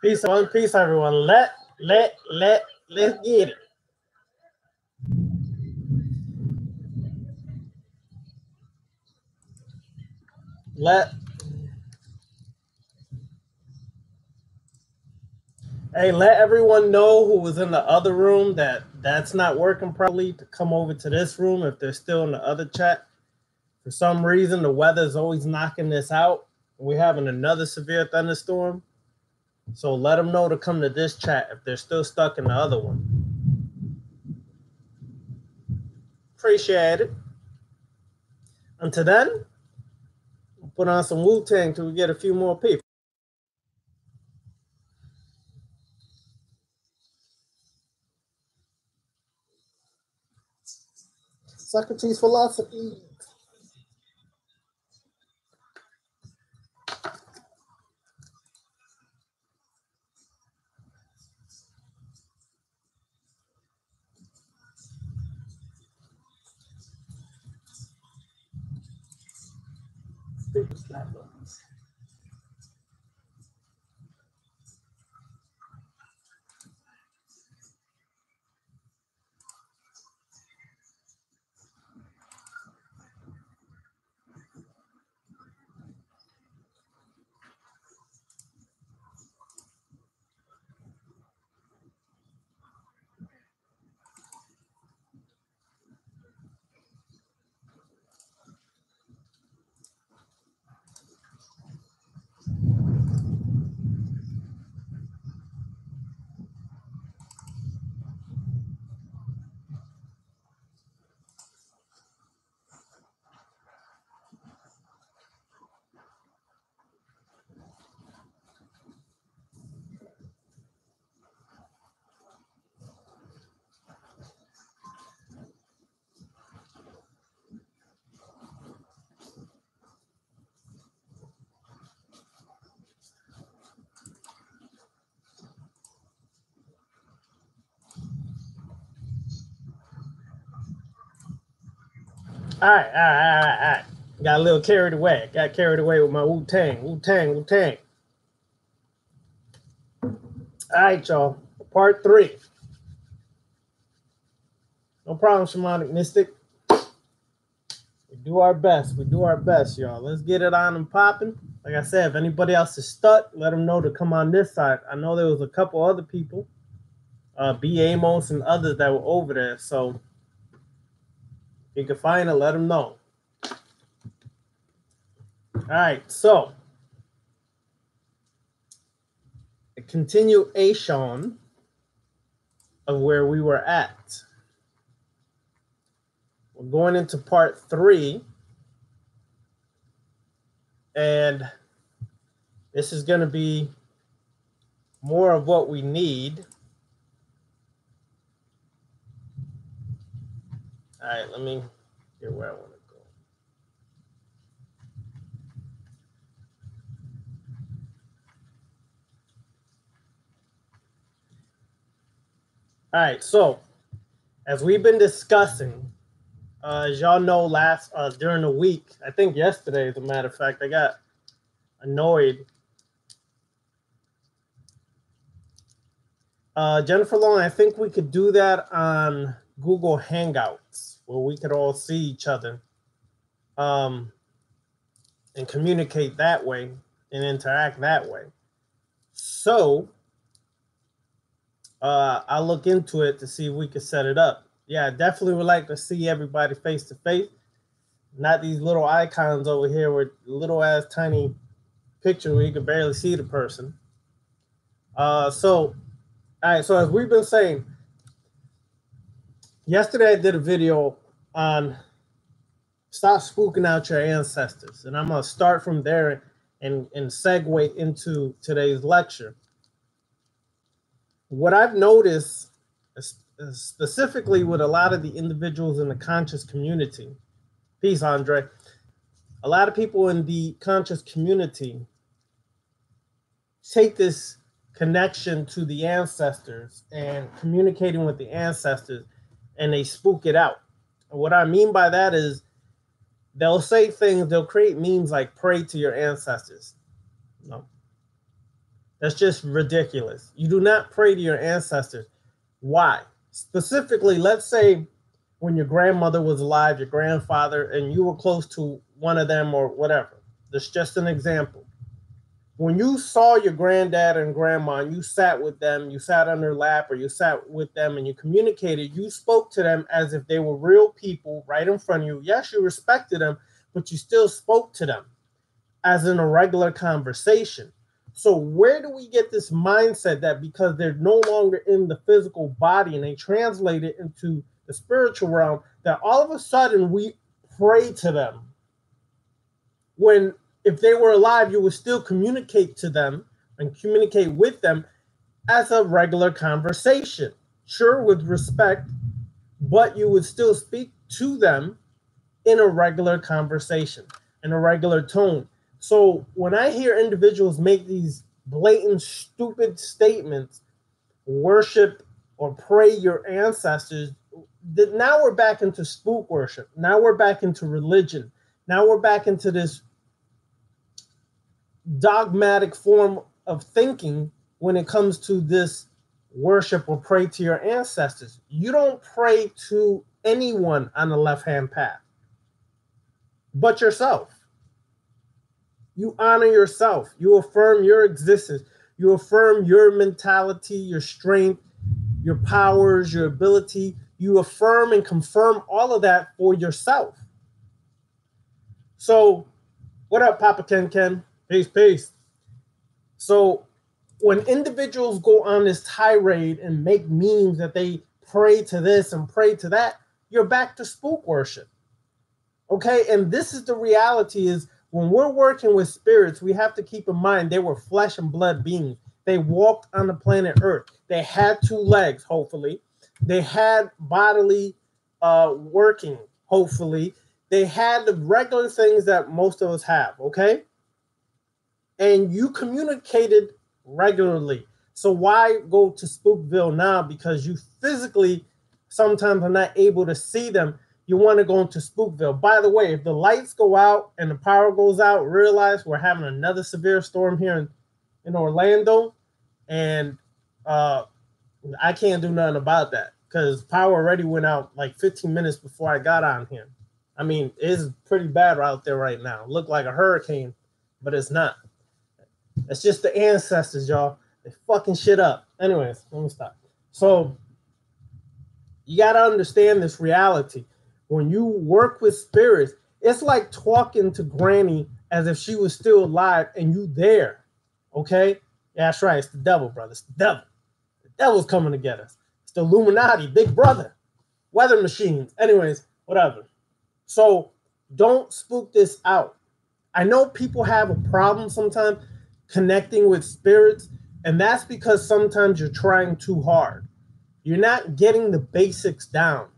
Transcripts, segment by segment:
Peace, one peace, everyone. Let's get it. Let let everyone know who was in the other room that that's not working properly to come over to this room if they're still in the other chat. For some reason, the weather is always knocking this out. We're having another severe thunderstorm. So let them know to come to this chat if they're still stuck in the other one. Appreciate it. Until then, we'll put on some Wu-Tang till we get a few more people. Socrates' philosophy. All right. Got a little carried away. Got carried away with my Wu-Tang. All right, y'all. Part 3. No problem, Shamanic Mystic. We do our best, y'all. Let's get it on and popping. Like I said, if anybody else is stuck, let them know to come on this side. I know there was a couple other people, B. Amos and others that were over there. So if you can find it, let them know. All right, so a continuation of where we were at. We're going into part 3, and this is going to be more of what we need. All right, let me get where I want to go. All right, so as we've been discussing, as y'all know, during the week, I think yesterday, as a matter of fact, I got annoyed. Jennifer Long, I think we could do that on Google Hangouts, where we could all see each other and communicate that way and interact that way. So I'll look into it to see if we could set it up. Yeah, I definitely would like to see everybody face to face, not these little icons over here with little ass tiny picture where you can barely see the person. So, all right. So as we've been saying, yesterday I did a video on stop spooking out your ancestors, and I'm gonna start from there and segue into today's lecture. What I've noticed, specifically with a lot of the individuals in the conscious community, peace, Andre, a lot of people in the conscious community take this connection to the ancestors and communicating with the ancestors, and they spook it out. And what I mean by that is they'll say things, they'll create memes like pray to your ancestors. No. That's just ridiculous. You do not pray to your ancestors. Why? Specifically, let's say when your grandmother was alive, your grandfather, and you were close to one of them or whatever. That's just an example. When you saw your granddad and grandma and you sat with them, you sat on their lap or you sat with them and you communicated, you spoke to them as if they were real people right in front of you. Yes, you respected them, but you still spoke to them as in a regular conversation. So where do we get this mindset that because they're no longer in the physical body and they translate it into the spiritual realm, that all of a sudden we pray to them? When if they were alive, you would still communicate to them and communicate with them as a regular conversation. Sure, with respect, but you would still speak to them in a regular conversation, in a regular tone. So when I hear individuals make these blatant, stupid statements, worship or pray your ancestors, now we're back into spook worship. Now we're back into religion. Now we're back into this dogmatic form of thinking when it comes to this worship or pray to your ancestors. You don't pray to anyone on the left-hand path but yourself. You honor yourself. You affirm your existence. You affirm your mentality, your strength, your powers, your ability. You affirm and confirm all of that for yourself. So, what up, Papa Ken Ken? Peace, peace. So, when individuals go on this tirade and make memes that they pray to this and pray to that, you're back to spook worship. Okay? And this is the reality is when we're working with spirits, we have to keep in mind they were flesh and blood beings. They walked on the planet Earth. They had 2 legs, hopefully. They had bodily working, hopefully. They had the regular things that most of us have, okay? And you communicated regularly. So why go to Spookville now? Because you physically sometimes are not able to see them. You want to go into Spookville. By the way, if the lights go out and the power goes out, realize we're having another severe storm here in Orlando. And I can't do nothing about that because power already went out like 15 minutes before I got on here. I mean, it's pretty bad out there right now. It looked like a hurricane, but it's not. It's just the ancestors, y'all. They fucking shit up. Anyways, let me stop. So you got to understand this reality. When you work with spirits, it's like talking to Granny as if she was still alive and you there. Okay? Yeah, that's right. It's the devil, brother. It's the devil. The devil's coming to get us. It's the Illuminati, big brother. Weather machines. Anyways, whatever. So don't spook this out. I know people have a problem sometimes connecting with spirits, and that's because sometimes you're trying too hard. You're not getting the basics down.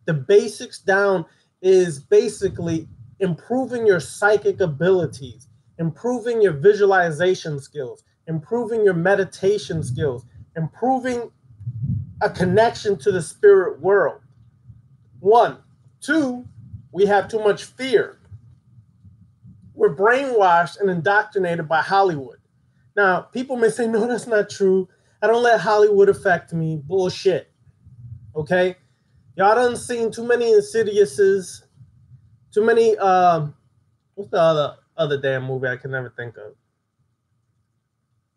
The basics down is basically improving your psychic abilities, improving your visualization skills, improving your meditation skills, improving a connection to the spirit world. 1. 2, we have too much fear. We're brainwashed and indoctrinated by Hollywood. Now, people may say, no, that's not true. I don't let Hollywood affect me. Bullshit. Okay? Y'all done seen too many Insidiouses, too many, what's the other damn movie I can never think of?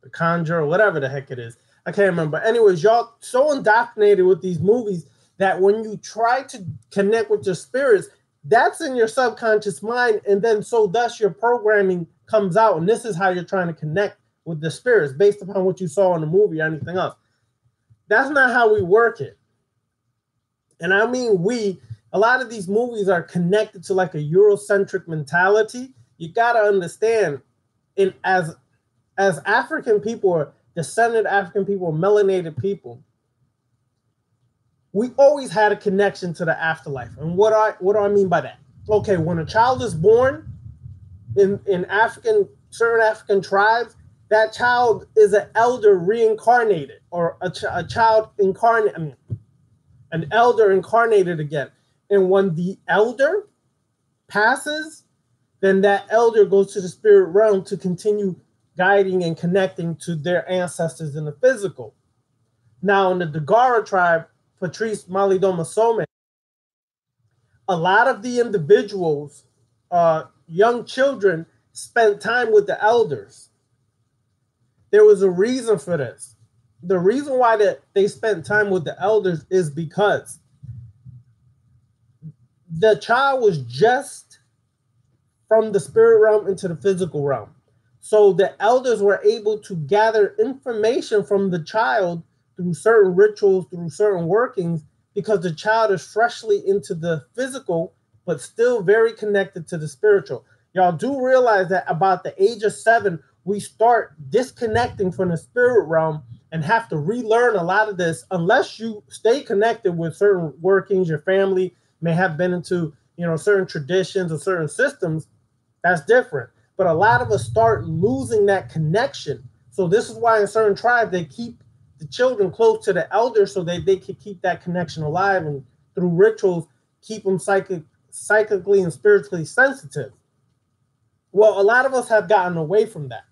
The Conjure, or whatever the heck it is. I can't remember. Anyways, y'all so indoctrinated with these movies that when you try to connect with your spirits, that's in your subconscious mind, and then so thus your programming comes out, and this is how you're trying to connect with the spirits based upon what you saw in the movie or anything else. That's not how we work it. And I mean a lot of these movies are connected to like a Eurocentric mentality. You got to understand, as African people or descended African people or melanated people, we always had a connection to the afterlife. And what do I mean by that? Okay, when a child is born in certain African tribes, that child is an elder reincarnated, or a child incarnated, an elder incarnated again. And when the elder passes, then that elder goes to the spirit realm to continue guiding and connecting to their ancestors in the physical. Now, in the Dagara tribe, Patrice Malidomasome, a lot of the individuals, young children, spent time with the elders. There was a reason for this. The reason why they spent time with the elders is because the child was just from the spirit realm into the physical realm. So the elders were able to gather information from the child through certain rituals, through certain workings, because the child is freshly into the physical, but still very connected to the spiritual. Y'all do realize that about the age of 7, we start disconnecting from the spirit realm and have to relearn a lot of this unless you stay connected with certain workings. Your family may have been into, certain traditions or certain systems. That's different. But a lot of us start losing that connection. So this is why in certain tribes, they keep the children close to the elders so that they can keep that connection alive, and through rituals, keep them psychically and spiritually sensitive. Well, a lot of us have gotten away from that.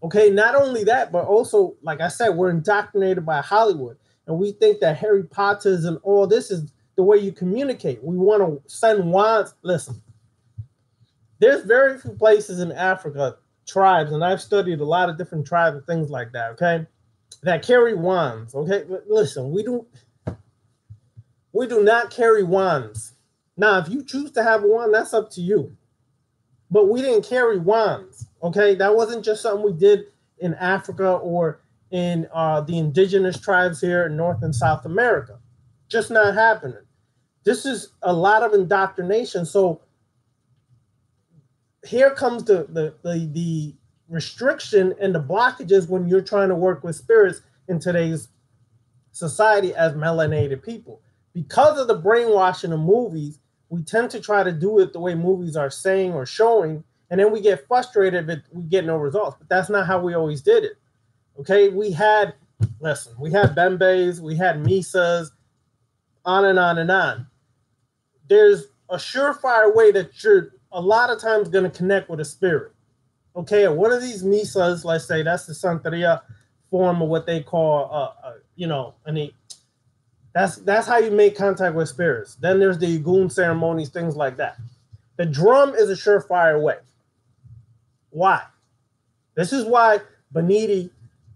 Okay, not only that, but also, like I said, we're indoctrinated by Hollywood, and we think that Harry Potter's and all this is the way you communicate. We want to send wands. Listen, there's very few places in Africa, tribes, and I've studied a lot of different tribes and things like that, okay, that carry wands, okay? Listen, we do not carry wands. Now, if you choose to have one, that's up to you. But we didn't carry wands, okay? That wasn't just something we did in Africa or in the indigenous tribes here in North and South America. Just not happening. This is a lot of indoctrination. So here comes the restriction and the blockages when you're trying to work with spirits in today's society as melanated people. Because of the brainwashing of movies, we tend to try to do it the way movies are saying or showing, and then we get frustrated if we get no results. But that's not how we always did it. Okay, we had Bembes, we had Misas, on and on and on. There's a surefire way that you're a lot of times going to connect with a spirit. Okay, one of these Misas, let's say that's the Santeria form of what they call, that's how you make contact with spirits. Then there's the Igun ceremonies, things like that. The drum is a surefire way. Why? This is why Beniti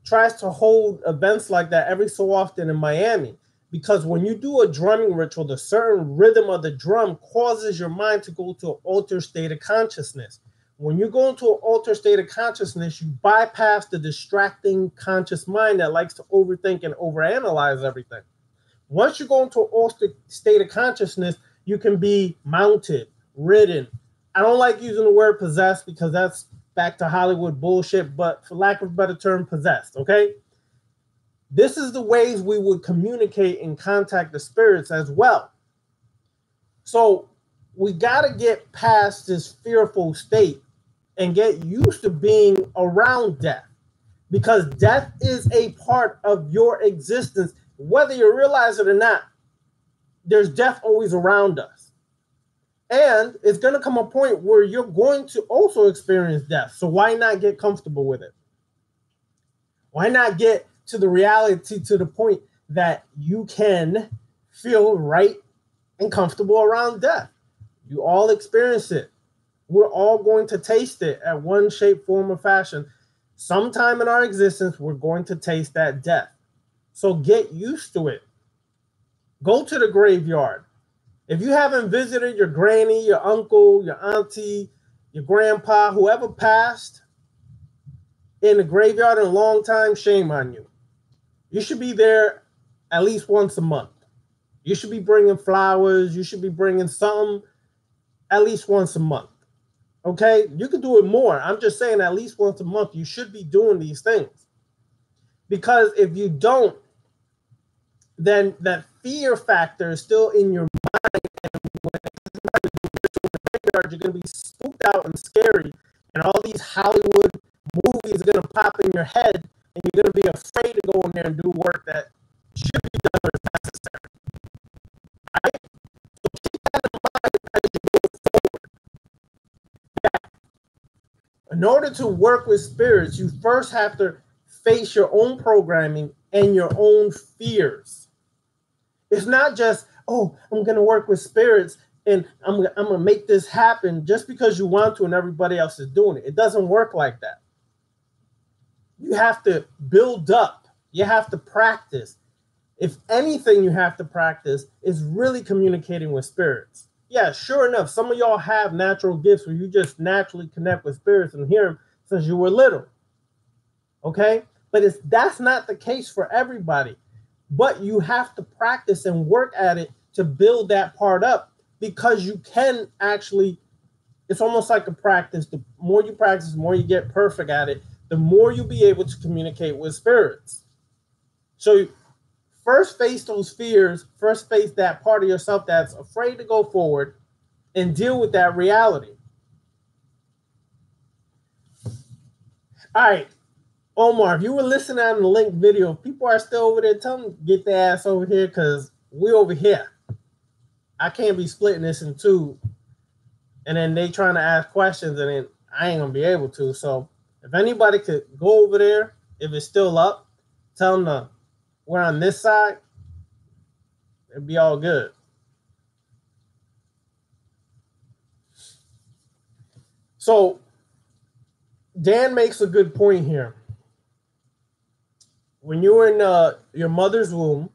tries to hold events like that every so often in Miami. Because when you do a drumming ritual, the certain rhythm of the drum causes your mind to go to an altered state of consciousness. When you go into an altered state of consciousness, you bypass the distracting conscious mind that likes to overthink and overanalyze everything. Once you go into an altered state of consciousness, you can be mounted, ridden. I don't like using the word possessed because that's back to Hollywood bullshit, but for lack of a better term, possessed, okay? This is the ways we would communicate and contact the spirits as well. So we got to get past this fearful state and get used to being around death, because death is a part of your existence. Whether you realize it or not, there's death always around us. And it's going to come a point where you're going to also experience death. So why not get comfortable with it? Why not get to the reality, to the point that you can feel right and comfortable around death? You all experience it. We're all going to taste it at one shape, form, or fashion. Sometime in our existence, we're going to taste that death. So get used to it. Go to the graveyard. If you haven't visited your granny, your uncle, your auntie, your grandpa, whoever passed in the graveyard in a long time, shame on you. You should be there at least once a month. You should be bringing flowers. You should be bringing something at least once a month. Okay? You could do it more. I'm just saying at least once a month, you should be doing these things. Because if you don't, then that fear factor is still in your mind. And when you're going to be spooked out and scary. And all these Hollywood movies are going to pop in your head. And you're going to be afraid to go in there and do work that should be done or is necessary. Right? So keep that in mind as you go forward. Yeah. In order to work with spirits, you first have to face your own programming and your own fears. It's not just, oh, I'm going to work with spirits and I'm going to make this happen just because you want to and everybody else is doing it. It doesn't work like that. You have to build up. You have to practice. If anything you have to practice is really communicating with spirits. Yeah, sure enough, some of y'all have natural gifts where you just naturally connect with spirits and hear them since you were little. Okay? But that's not the case for everybody. But you have to practice and work at it to build that part up, because you can actually, it's almost like a practice. The more you practice, the more you get perfect at it, the more you'll be able to communicate with spirits. So first face those fears, first face that part of yourself that's afraid to go forward and deal with that reality. All right, Omar, if you were listening on the link video, if people are still over there, tell them to get their ass over here, because we over here. I can't be splitting this in two, and then they trying to ask questions, and then I ain't going to be able to. So if anybody could go over there, if it's still up, tell them to, we're on this side, it'd be all good. So Dan makes a good point here. When you were in your mother's womb,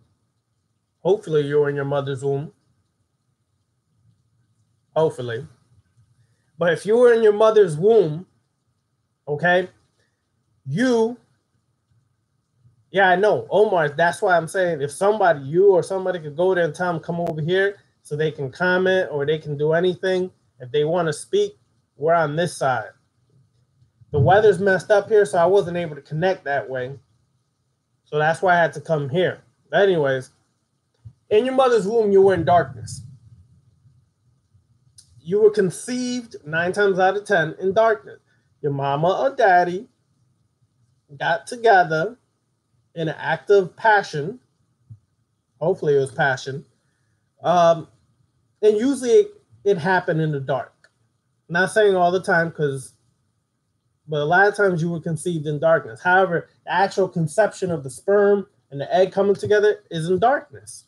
hopefully you were in your mother's womb, hopefully. But if you were in your mother's womb, okay, yeah, I know, Omar, that's why I'm saying if somebody, you or somebody could go there and tell them come over here so they can comment or they can do anything. If they want to speak, we're on this side. The weather's messed up here, so I wasn't able to connect that way. So that's why I had to come here. But anyways, in your mother's womb, you were in darkness. You were conceived 9 times out of 10 in darkness. Your mama or daddy got together in an act of passion. Hopefully it was passion. And usually it happened in the dark. I'm not saying all the time, but a lot of times you were conceived in darkness. However, the actual conception of the sperm and the egg coming together is in darkness.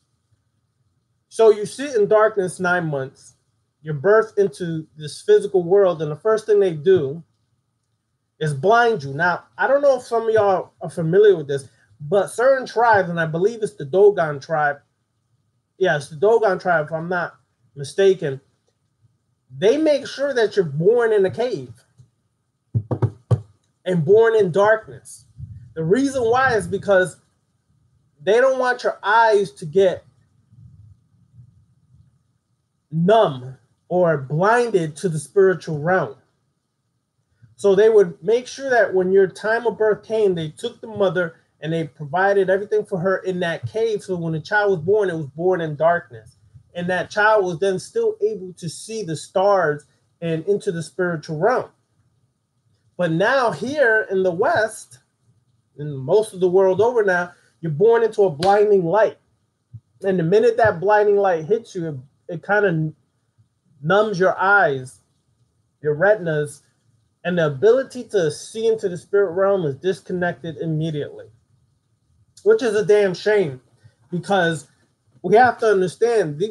So you sit in darkness 9 months. You're birthed into this physical world, and the first thing they do is blind you. Now, I don't know if some of y'all are familiar with this, but certain tribes, and I believe it's the Dogon tribe. Yeah, it's the Dogon tribe, if I'm not mistaken. They make sure that you're born in a cave and born in darkness. The reason why is because they don't want your eyes to get numb or blinded to the spiritual realm. So they would make sure that when your time of birth came, they took the mother and they provided everything for her in that cave. So when the child was born, it was born in darkness. And that child was then still able to see the stars and into the spiritual realm. But now here in the West, and most of the world over now, you're born into a blinding light. And the minute that blinding light hits you, it kind of numbs your eyes, your retinas, and the ability to see into the spirit realm is disconnected immediately, which is a damn shame, because we have to understand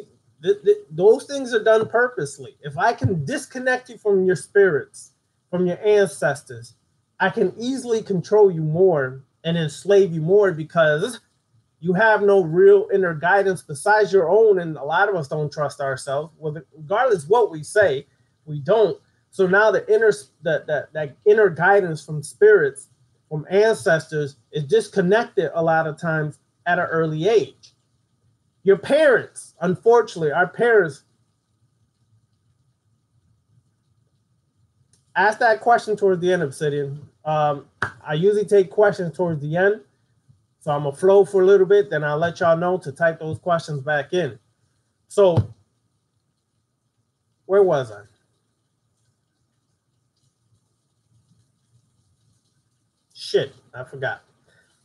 those things are done purposely. If I can disconnect you from your spirits, from your ancestors, I can easily control you more and enslave you more, because you have no real inner guidance besides your own, and a lot of us don't trust ourselves. Well, regardless what we say, we don't. So now that inner guidance from spirits, from ancestors, is disconnected a lot of times at an early age. Your parents, unfortunately, our parents. Ask that question towards the end, Obsidian. I usually take questions towards the end. So I'm going to flow for a little bit, then I'll let y'all know to type those questions back in. So, where was I? Shit, I forgot.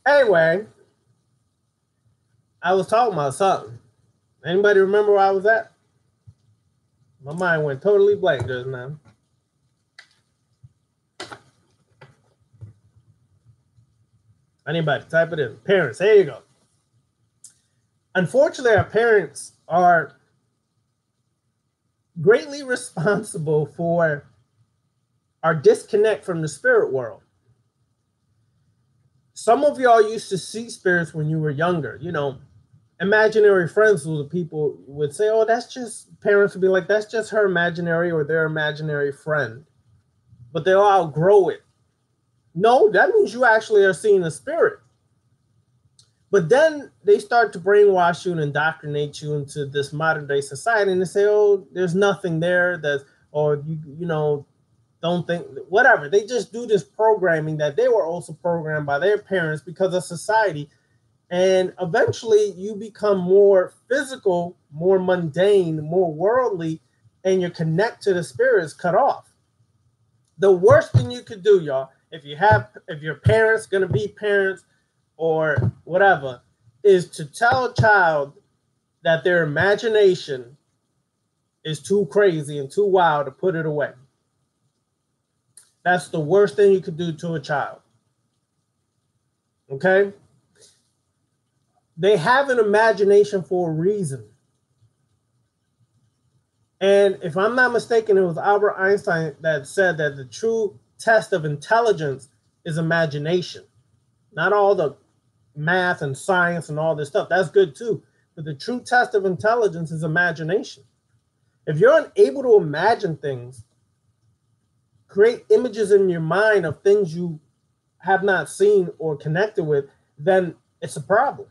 Anyway, I was talking about something. Anybody remember where I was at? My mind went totally blank just now. Anybody, type it in. Parents, there you go. Unfortunately, our parents are greatly responsible for our disconnect from the spirit world. Some of y'all used to see spirits when you were younger. You know, imaginary friends who the people would say, oh, that's just, parents would be like, that's just her imaginary or their imaginary friend. But they'll outgrow it. No, that means you actually are seeing a spirit. But then they start to brainwash you and indoctrinate you into this modern day society, and they say, "Oh, there's nothing there." Or you know, don't think whatever. They just do this programming that they were also programmed by their parents because of society, and eventually you become more physical, more mundane, more worldly, and your connect to the spirit is cut off. The worst thing you could do, y'all, if your parents gonna be parents or whatever, is to tell a child that their imagination is too crazy and too wild to put it away. That's the worst thing you could do to a child. Okay? They have an imagination for a reason. And if I'm not mistaken, it was Albert Einstein that said that the true test of intelligence is imagination. Not all the math and science and all this stuff. That's good too. But the true test of intelligence is imagination. If you're unable to imagine things, create images in your mind of things you have not seen or connected with, then it's a problem.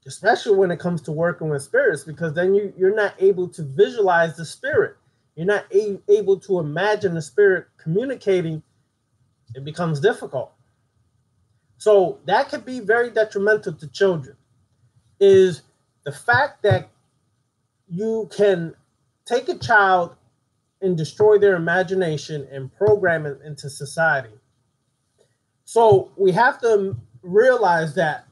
Especially when it comes to working with spirits, because then you're not able to visualize the spirit. You're not able to imagine the spirit communicating. It becomes difficult. So that could be very detrimental to children, is the fact that you can take a child and destroy their imagination and program it into society. So we have to realize that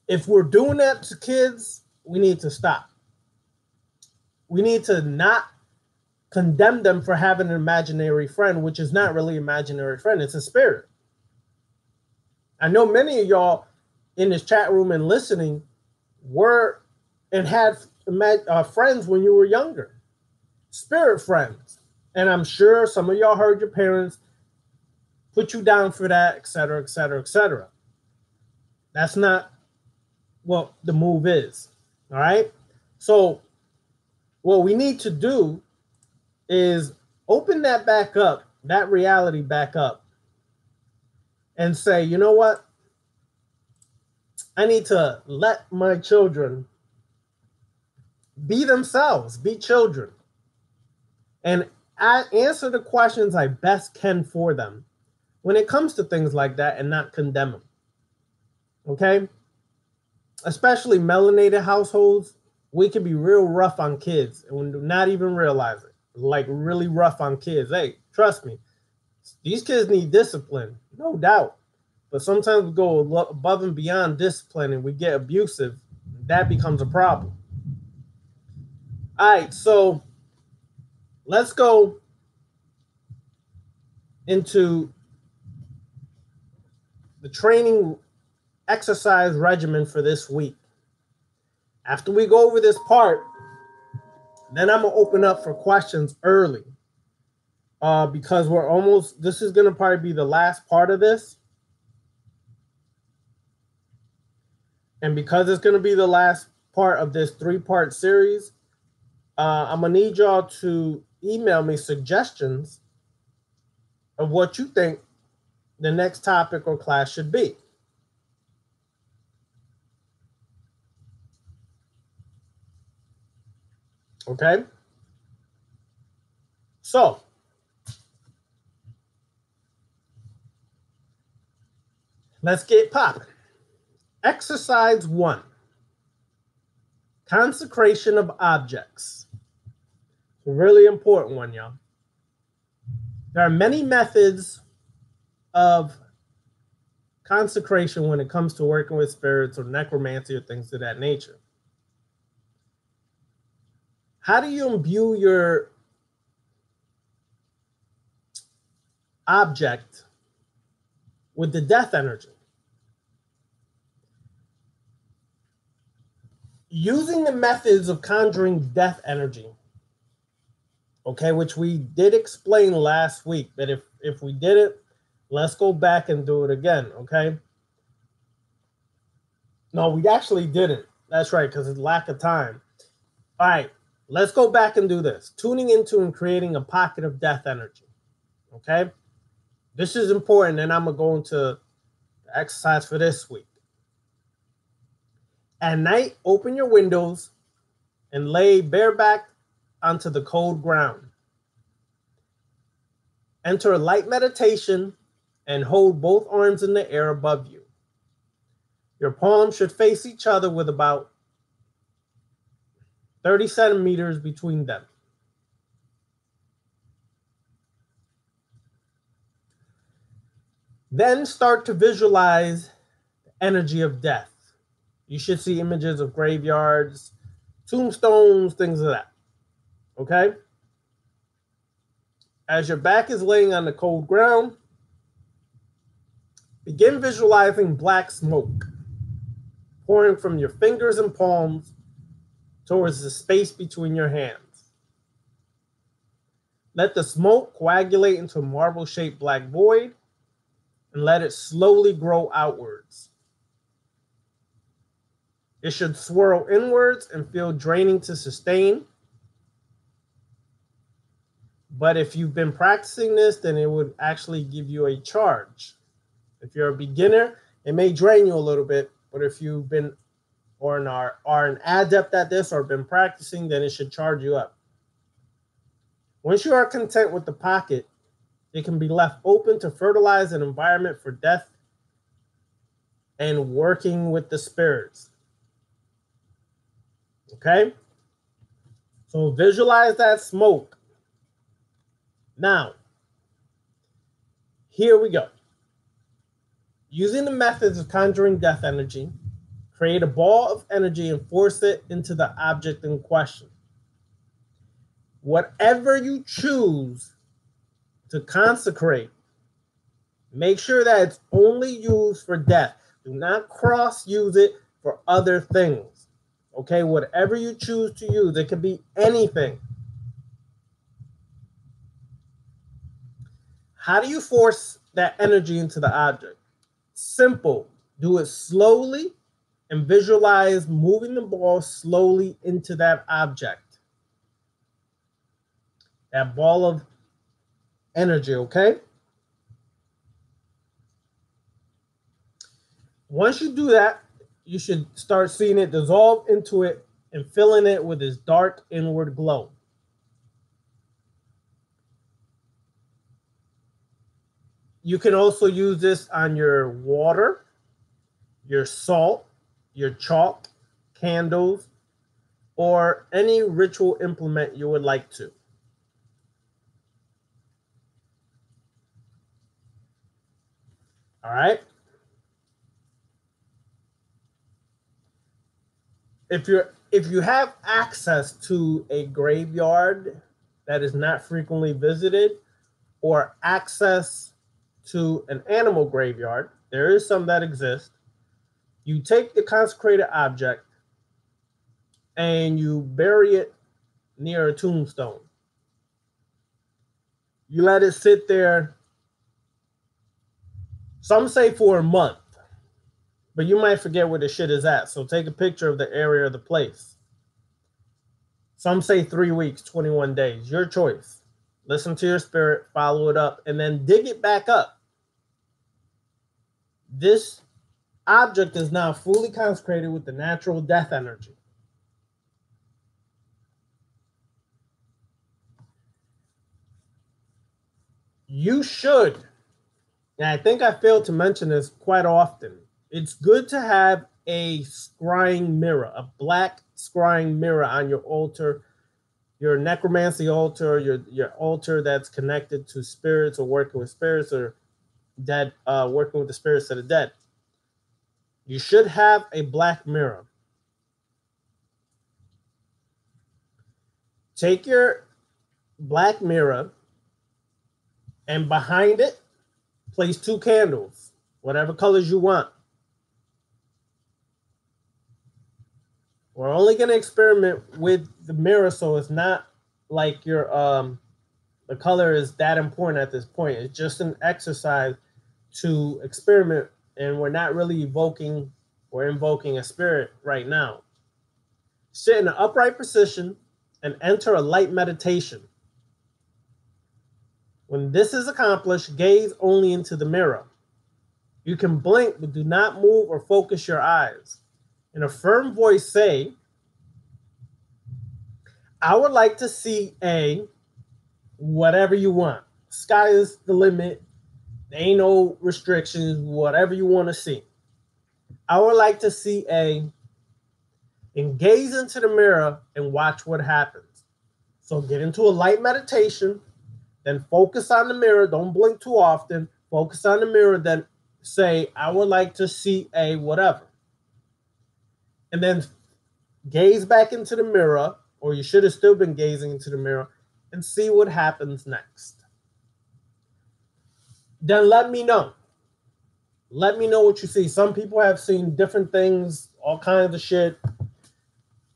if we're doing that to kids, we need to stop. We need to not condemn them for having an imaginary friend, which is not really an imaginary friend, it's a spirit. I know many of y'all in this chat room and listening were and had friends when you were younger, spirit friends. And I'm sure some of y'all heard your parents put you down for that, et cetera, et cetera, et cetera. That's not what the move is, all right? So what we need to do is open that back up, that reality back up, and say, you know what? I need to let my children be themselves, be children, and I answer the questions I best can for them when it comes to things like that and not condemn them. Okay? Especially melanated households, we can be real rough on kids and not even realize it. Like really rough on kids. Hey, trust me, these kids need discipline, no doubt. But sometimes we go above and beyond discipline and we get abusive. That becomes a problem. All right, so let's go into the training exercise regimen for this week. After we go over this part, then I'm going to open up for questions early because this is going to probably be the last part of this. And because it's going to be the last part of this 3-part series, I'm going to need y'all to email me suggestions of what you think the next topic or class should be. Okay? So, let's get popping. Exercise 1. Consecration of objects. It's a really important one, y'all. There are many methods of consecration when it comes to working with spirits or necromancy or things of that nature. How do you imbue your object with the death energy? Using the methods of conjuring death energy, okay, which we did explain last week, but if we did it, let's go back and do it again, okay? No, we actually didn't. That's right, because it's lack of time. All right, let's go back and do this. Tuning into and creating a pocket of death energy, okay? This is important, and I'm going to go into the exercise for this week. At night, open your windows and lay bareback onto the cold ground. Enter a light meditation and hold both arms in the air above you. Your palms should face each other with about 30 centimeters between them. Then start to visualize the energy of death. You should see images of graveyards, tombstones, things of that. Okay? As your back is laying on the cold ground, begin visualizing black smoke pouring from your fingers and palms towards the space between your hands. Let the smoke coagulate into a marble-shaped black void and let it slowly grow outwards. It should swirl inwards and feel draining to sustain. But if you've been practicing this, then it would actually give you a charge. If you're a beginner, it may drain you a little bit, but if you've been or are an adept at this or been practicing, then it should charge you up. Once you are content with the pocket, it can be left open to fertilize an environment for death and working with the spirits. Okay? So visualize that smoke. Now, here we go. Using the methods of conjuring death energy, create a ball of energy and force it into the object in question. Whatever you choose to consecrate, make sure that it's only used for death. Do not cross-use it for other things. Okay, whatever you choose to use, it could be anything. How do you force that energy into the object? Simple. Do it slowly and visualize moving the ball slowly into that object. That ball of energy, okay? Once you do that, you should start seeing it dissolve into it and filling it with this dark inward glow. You can also use this on your water, your salt, your chalk, candles, or any ritual implement you would like to. All right. If you have access to a graveyard that is not frequently visited, or access to an animal graveyard, there is some that exist. You take the consecrated object and you bury it near a tombstone. You let it sit there, some say for a month, but you might forget where the shit is at. So take a picture of the area of the place. Some say 3 weeks, 21 days, your choice. Listen to your spirit, follow it up, and then dig it back up. This object is now fully consecrated with the natural death energy. You should, and I think I failed to mention this quite often, it's good to have a scrying mirror, a black scrying mirror on your altar, your necromancy altar, your altar that's connected to spirits or working with spirits or dead, working with the spirits of the dead. You should have a black mirror. Take your black mirror and behind it, place 2 candles, whatever colors you want. We're only going to experiment with the mirror, so it's not like your the color is that important at this point. It's just an exercise to experiment, and we're not really invoking a spirit right now. Sit in an upright position and enter a light meditation. When this is accomplished, gaze only into the mirror. You can blink, but do not move or focus your eyes. In a firm voice, say, I would like to see a whatever you want. Sky is the limit. There ain't no restrictions, whatever you want to see. I would like to see a, and gaze into the mirror and watch what happens. So get into a light meditation, then focus on the mirror. Don't blink too often. Focus on the mirror, then say, I would like to see a whatever. And then gaze back into the mirror, or you should have still been gazing into the mirror, and see what happens next. Then let me know. Let me know what you see. Some people have seen different things, all kinds of shit.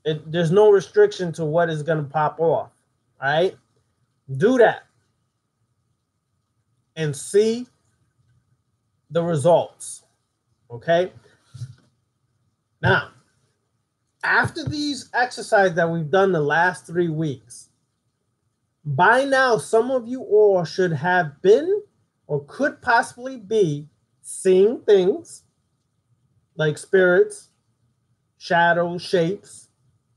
There's no restriction to what is going to pop off. All right? Do that. And see the results. Okay? Now, after these exercises that we've done the last 3 weeks, by now, some of you all should have been or could possibly be seeing things like spirits, shadows, shapes,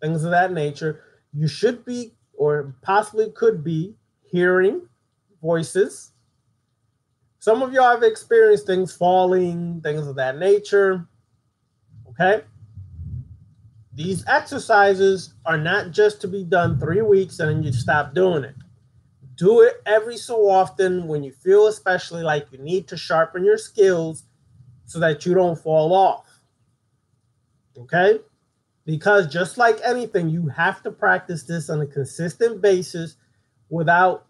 things of that nature. You should be or possibly could be hearing voices. Some of y'all have experienced things falling, things of that nature. Okay? These exercises are not just to be done 3 weeks and then you stop doing it. Do it every so often when you feel especially like you need to sharpen your skills so that you don't fall off. Okay? Because just like anything, you have to practice this on a consistent basis without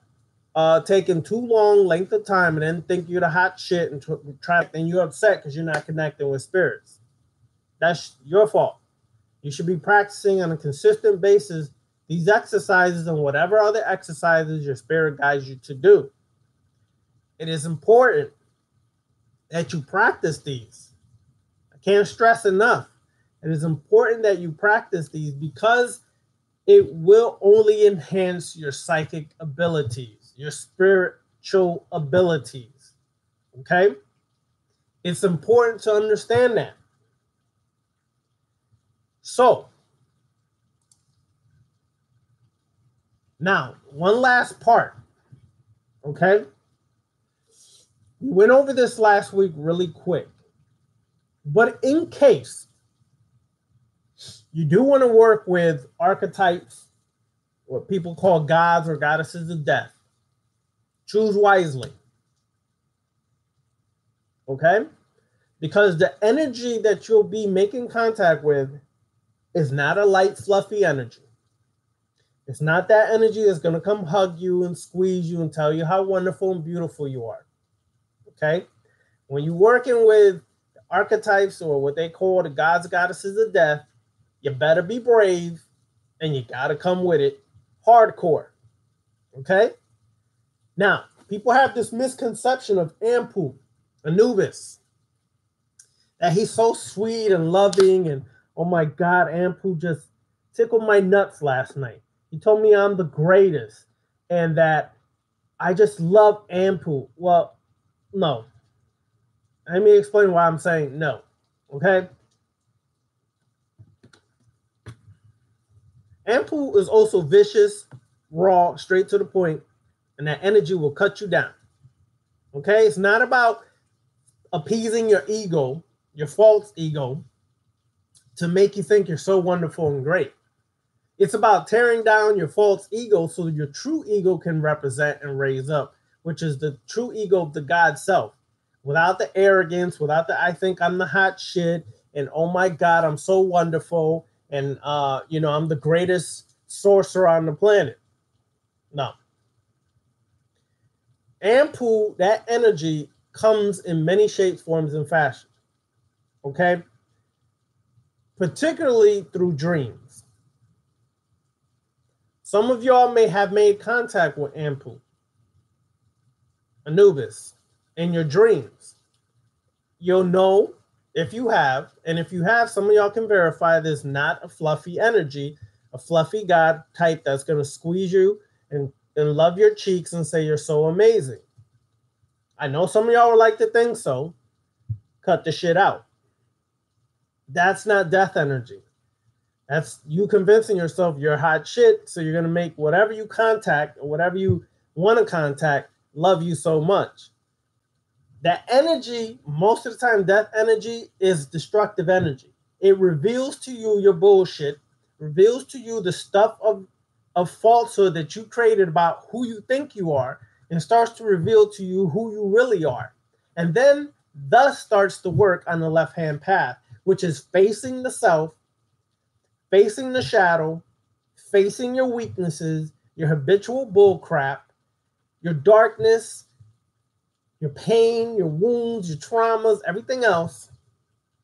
taking too long length of time and then think you're the hot shit and then you're upset because you're not connecting with spirits. That's your fault. You should be practicing on a consistent basis these exercises and whatever other exercises your spirit guides you to do. It is important that you practice these. I can't stress enough. It is important that you practice these because it will only enhance your psychic abilities, your spiritual abilities. Okay? It's important to understand that. So, now, one last part, okay? We went over this last week really quick, but in case you do want to work with archetypes, what people call gods or goddesses of death, choose wisely, okay? Because the energy that you'll be making contact with is not a light, fluffy energy. It's not that energy that's going to come hug you and squeeze you and tell you how wonderful and beautiful you are. Okay? When you're working with archetypes or what they call the gods, goddesses of death, you better be brave and you got to come with it hardcore. Okay? Now, people have this misconception of Ampu, Anubis, that he's so sweet and loving and, oh my God, Ampu just tickled my nuts last night. He told me I'm the greatest and that I just love Ampu. Well, no. Let me explain why I'm saying no. Okay? Ampu is also vicious, raw, straight to the point, and that energy will cut you down. Okay? It's not about appeasing your ego, your false ego, to make you think you're so wonderful and great. It's about tearing down your false ego so your true ego can represent and raise up, which is the true ego of the God self. Without the arrogance, without the I think I'm the hot shit, and oh my God, I'm so wonderful, and I'm the greatest sorcerer on the planet. No. Ampu, that energy comes in many shapes, forms, and fashions. Okay? Particularly through dreams. Some of y'all may have made contact with Ampu, Anubis, in your dreams. You'll know if you have, and if you have, some of y'all can verify there's not a fluffy energy, a fluffy God type that's going to squeeze you and love your cheeks and say you're so amazing. I know some of y'all would like to think so. Cut the shit out. That's not death energy. That's you convincing yourself you're hot shit, so you're going to make whatever you contact or whatever you want to contact love you so much. That energy, most of the time, death energy is destructive energy. It reveals to you your bullshit, reveals to you the stuff of falsehood that you created about who you think you are, and starts to reveal to you who you really are. And then thus starts to work on the left-hand path, which is facing the self, facing the shadow, facing your weaknesses, your habitual bullcrap, your darkness, your pain, your wounds, your traumas, everything else,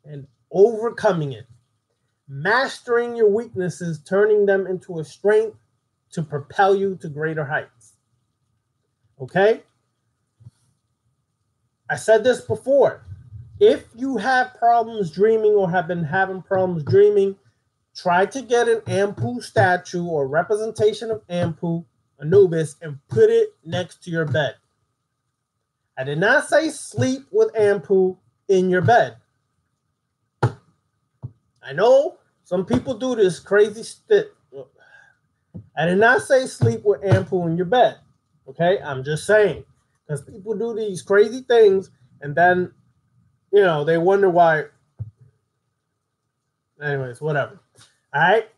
and overcoming it. Mastering your weaknesses, turning them into a strength to propel you to greater heights. Okay? I said this before. If you have problems dreaming or have been having problems dreaming, try to get an Ampu statue or representation of Ampu, Anubis, and put it next to your bed. I did not say sleep with Ampu in your bed. I know some people do this crazy shit. I did not say sleep with Ampu in your bed. Okay? I'm just saying. Because people do these crazy things and then, you know, they wonder why. Anyways, whatever. All right?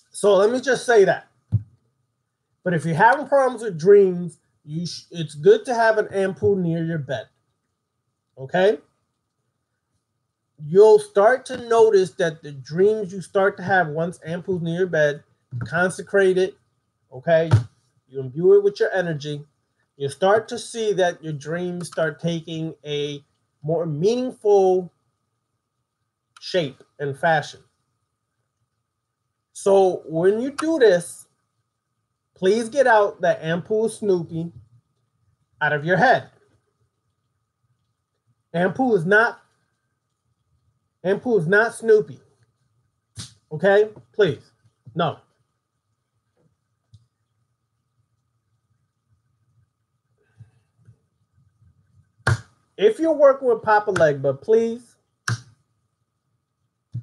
So let me just say that. But if you're having problems with dreams, it's good to have an Ampu near your bed. Okay? You'll start to notice that the dreams you start to have once Ampu's near your bed, consecrate it, okay? You imbue it with your energy. You'll start to see that your dreams start taking a more meaningful shape and fashion. So when you do this, please get out that Ampu Snoopy out of your head. Ampu is not Snoopy. Okay? Please. No. If you're working with Papa Legba, please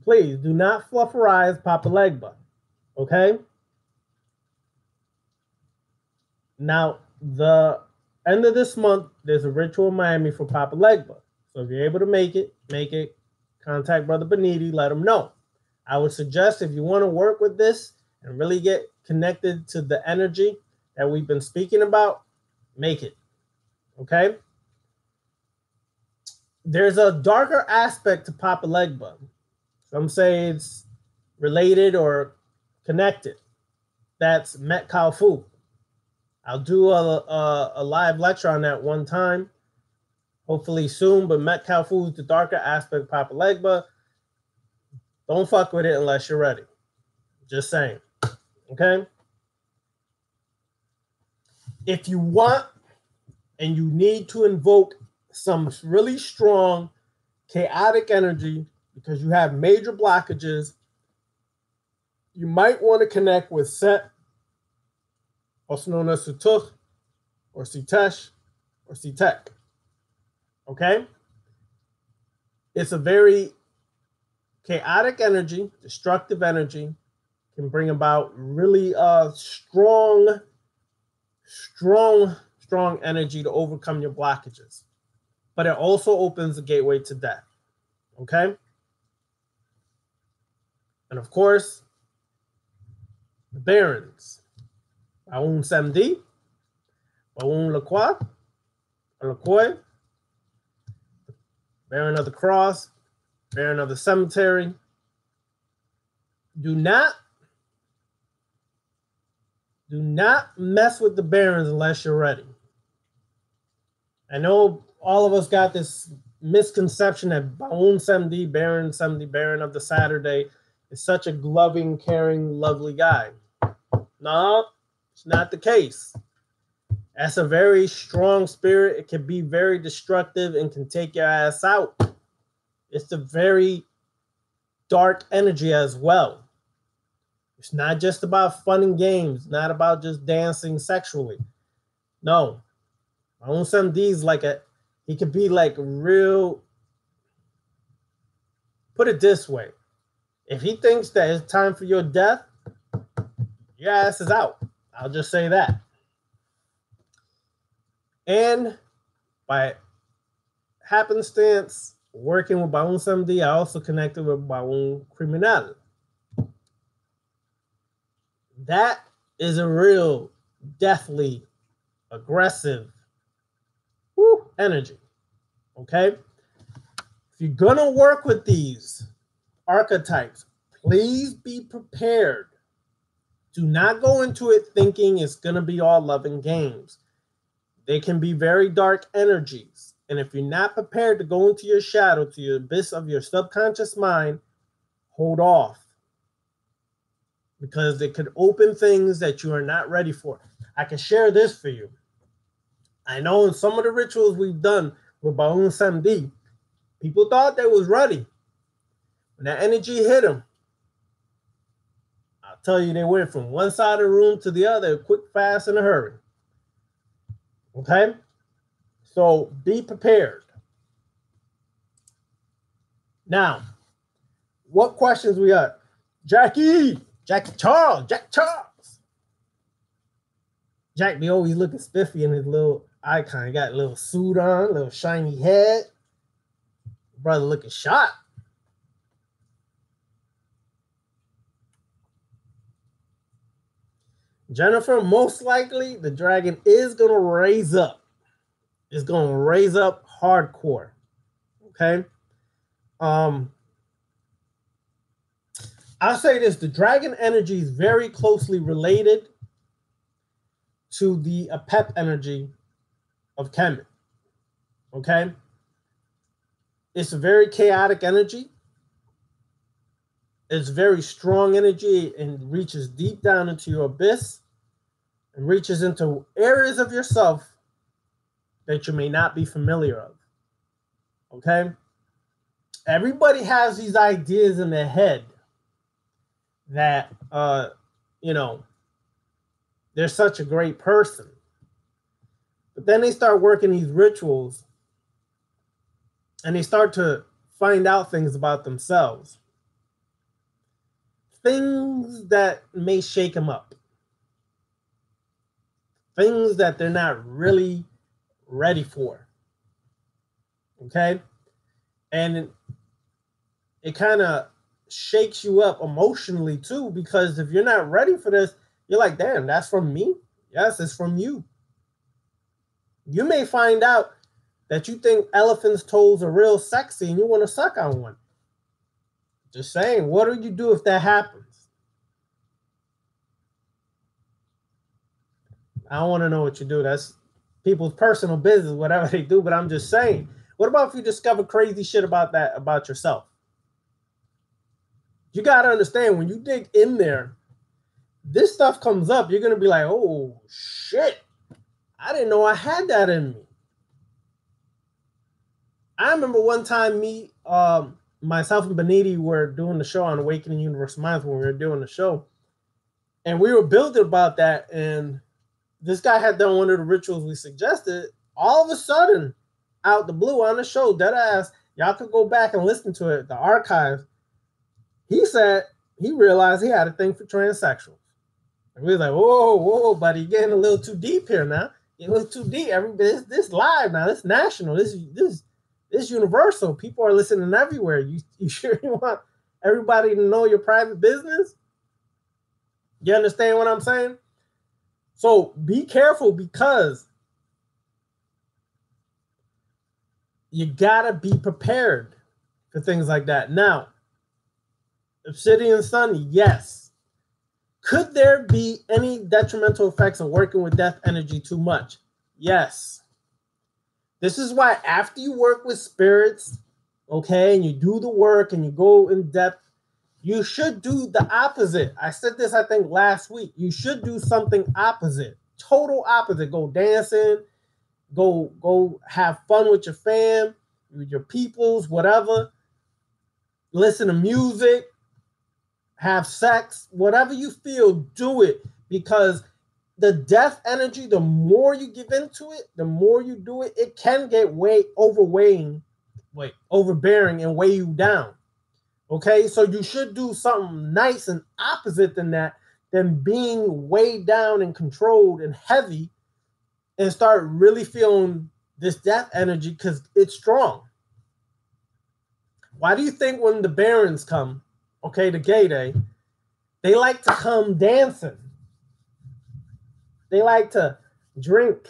do not flufferize Papa Legba. Okay? Now, the end of this month, there's a ritual in Miami for Papa Legba. So if you're able to make it. Contact Brother Beniti, let him know. I would suggest if you want to work with this and really get connected to the energy that we've been speaking about, make it. Okay? There's a darker aspect to Papa Legba. Some say it's related or connected. That's Met Kalfu. I'll do a live lecture on that one time, hopefully soon, but Met Kalfu is the darker aspect of Papa Legba. Don't fuck with it unless you're ready. Just saying. Okay? If you want and you need to invoke some really strong, chaotic energy because you have major blockages, you might want to connect with Set, also known as Sutukh, or Sitesh, or Sitek. Okay? It's a very chaotic energy, destructive energy, can bring about really strong energy to overcome your blockages. But it also opens the gateway to death. Okay? And of course, the Barons. Aun Samedi, Aun Lacroix, Lacroix, Baron of the Cross, Baron of the Cemetery. Do not mess with the Barons unless you're ready. I know all of us got this misconception that Baun Samedi, Baron of the Saturday, is such a loving, caring, lovely guy. No, it's not the case. That's a very strong spirit. It can be very destructive and can take your ass out. It's a very dark energy as well. It's not just about fun and games, not about just dancing sexually. No. My own son D's like he could be like real. Put it this way. If he thinks that it's time for your death, your ass is out. I'll just say that. And by happenstance, working with Baun Samedi, I also connected with Baun Criminal. That is a real deathly, aggressive energy. Okay? If you're going to work with these archetypes, please be prepared. Do not go into it thinking it's going to be all love and games. They can be very dark energies. And if you're not prepared to go into your shadow, to your abyss of your subconscious mind, hold off. Because it could open things that you are not ready for. I can share this for you. I know in some of the rituals we've done with Baun Samedi, people thought they was ready. When that energy hit them, I'll tell you, they went from one side of the room to the other, quick, fast, in a hurry. Okay? So be prepared. Now, what questions we got? Jack Charles. Jack be always looking spiffy in his little icon. He got a little suit on, a little shiny head. Brother looking sharp. Jennifer, most likely the dragon is going to raise up. It's going to raise up hardcore. Okay? I'll say this. The dragon energy is very closely related to the Apep energy of Kemet. Okay? It's a very chaotic energy. It's very strong energy and reaches deep down into your abyss and reaches into areas of yourself that you may not be familiar of. Okay? Everybody has these ideas in their head that, they're such a great person. But then they start working these rituals and they start to find out things about themselves. Things that may shake them up. Things that they're not really ready for. Okay? And it kind of shakes you up emotionally too, because if you're not ready for this, you're like, damn, that's from me? Yes, it's from you. You may find out that you think elephants' toes are real sexy and you want to suck on one. Just saying, what do you do if that happens? I don't want to know what you do. That's people's personal business, whatever they do, but I'm just saying. What about if you discover crazy shit about that, about yourself? You got to understand, when you dig in there, this stuff comes up, you're going to be like, oh, shit. I didn't know I had that in me. I remember one time myself and Beniti were doing the show on Awakening Universal Minds when we were doing the show. And we were building about that. And this guy had done one of the rituals we suggested. All of a sudden, out the blue on the show, deadass, y'all could go back and listen to it, the archives. He said he realized he had a thing for transsexuals. And we was like, whoa, buddy, you're getting a little too deep here now. You're a little too deep. This live now. This national. This universal. People are listening everywhere. You sure you want everybody to know your private business? You understand what I'm saying? So be careful, because you gotta be prepared for things like that. Now, Obsidian Sun, yes. Could there be any detrimental effects of working with death energy too much? Yes. This is why after you work with spirits, okay, and you do the work and you go in depth, You should do the opposite. I said this, I think, last week. You should do something opposite. Total opposite. Go dancing. Go have fun with your fam, with your peoples, whatever. Listen to music. Have sex. Whatever you feel, do it. Because the death energy, the more you give into it, the more you do it, it can get overbearing and weigh you down. Okay, so you should do something nice and opposite than being weighed down and controlled and heavy, and start really feeling this death energy because it's strong. Why do you think when the Barons come, okay, the gay day, they like to come dancing? They like to drink.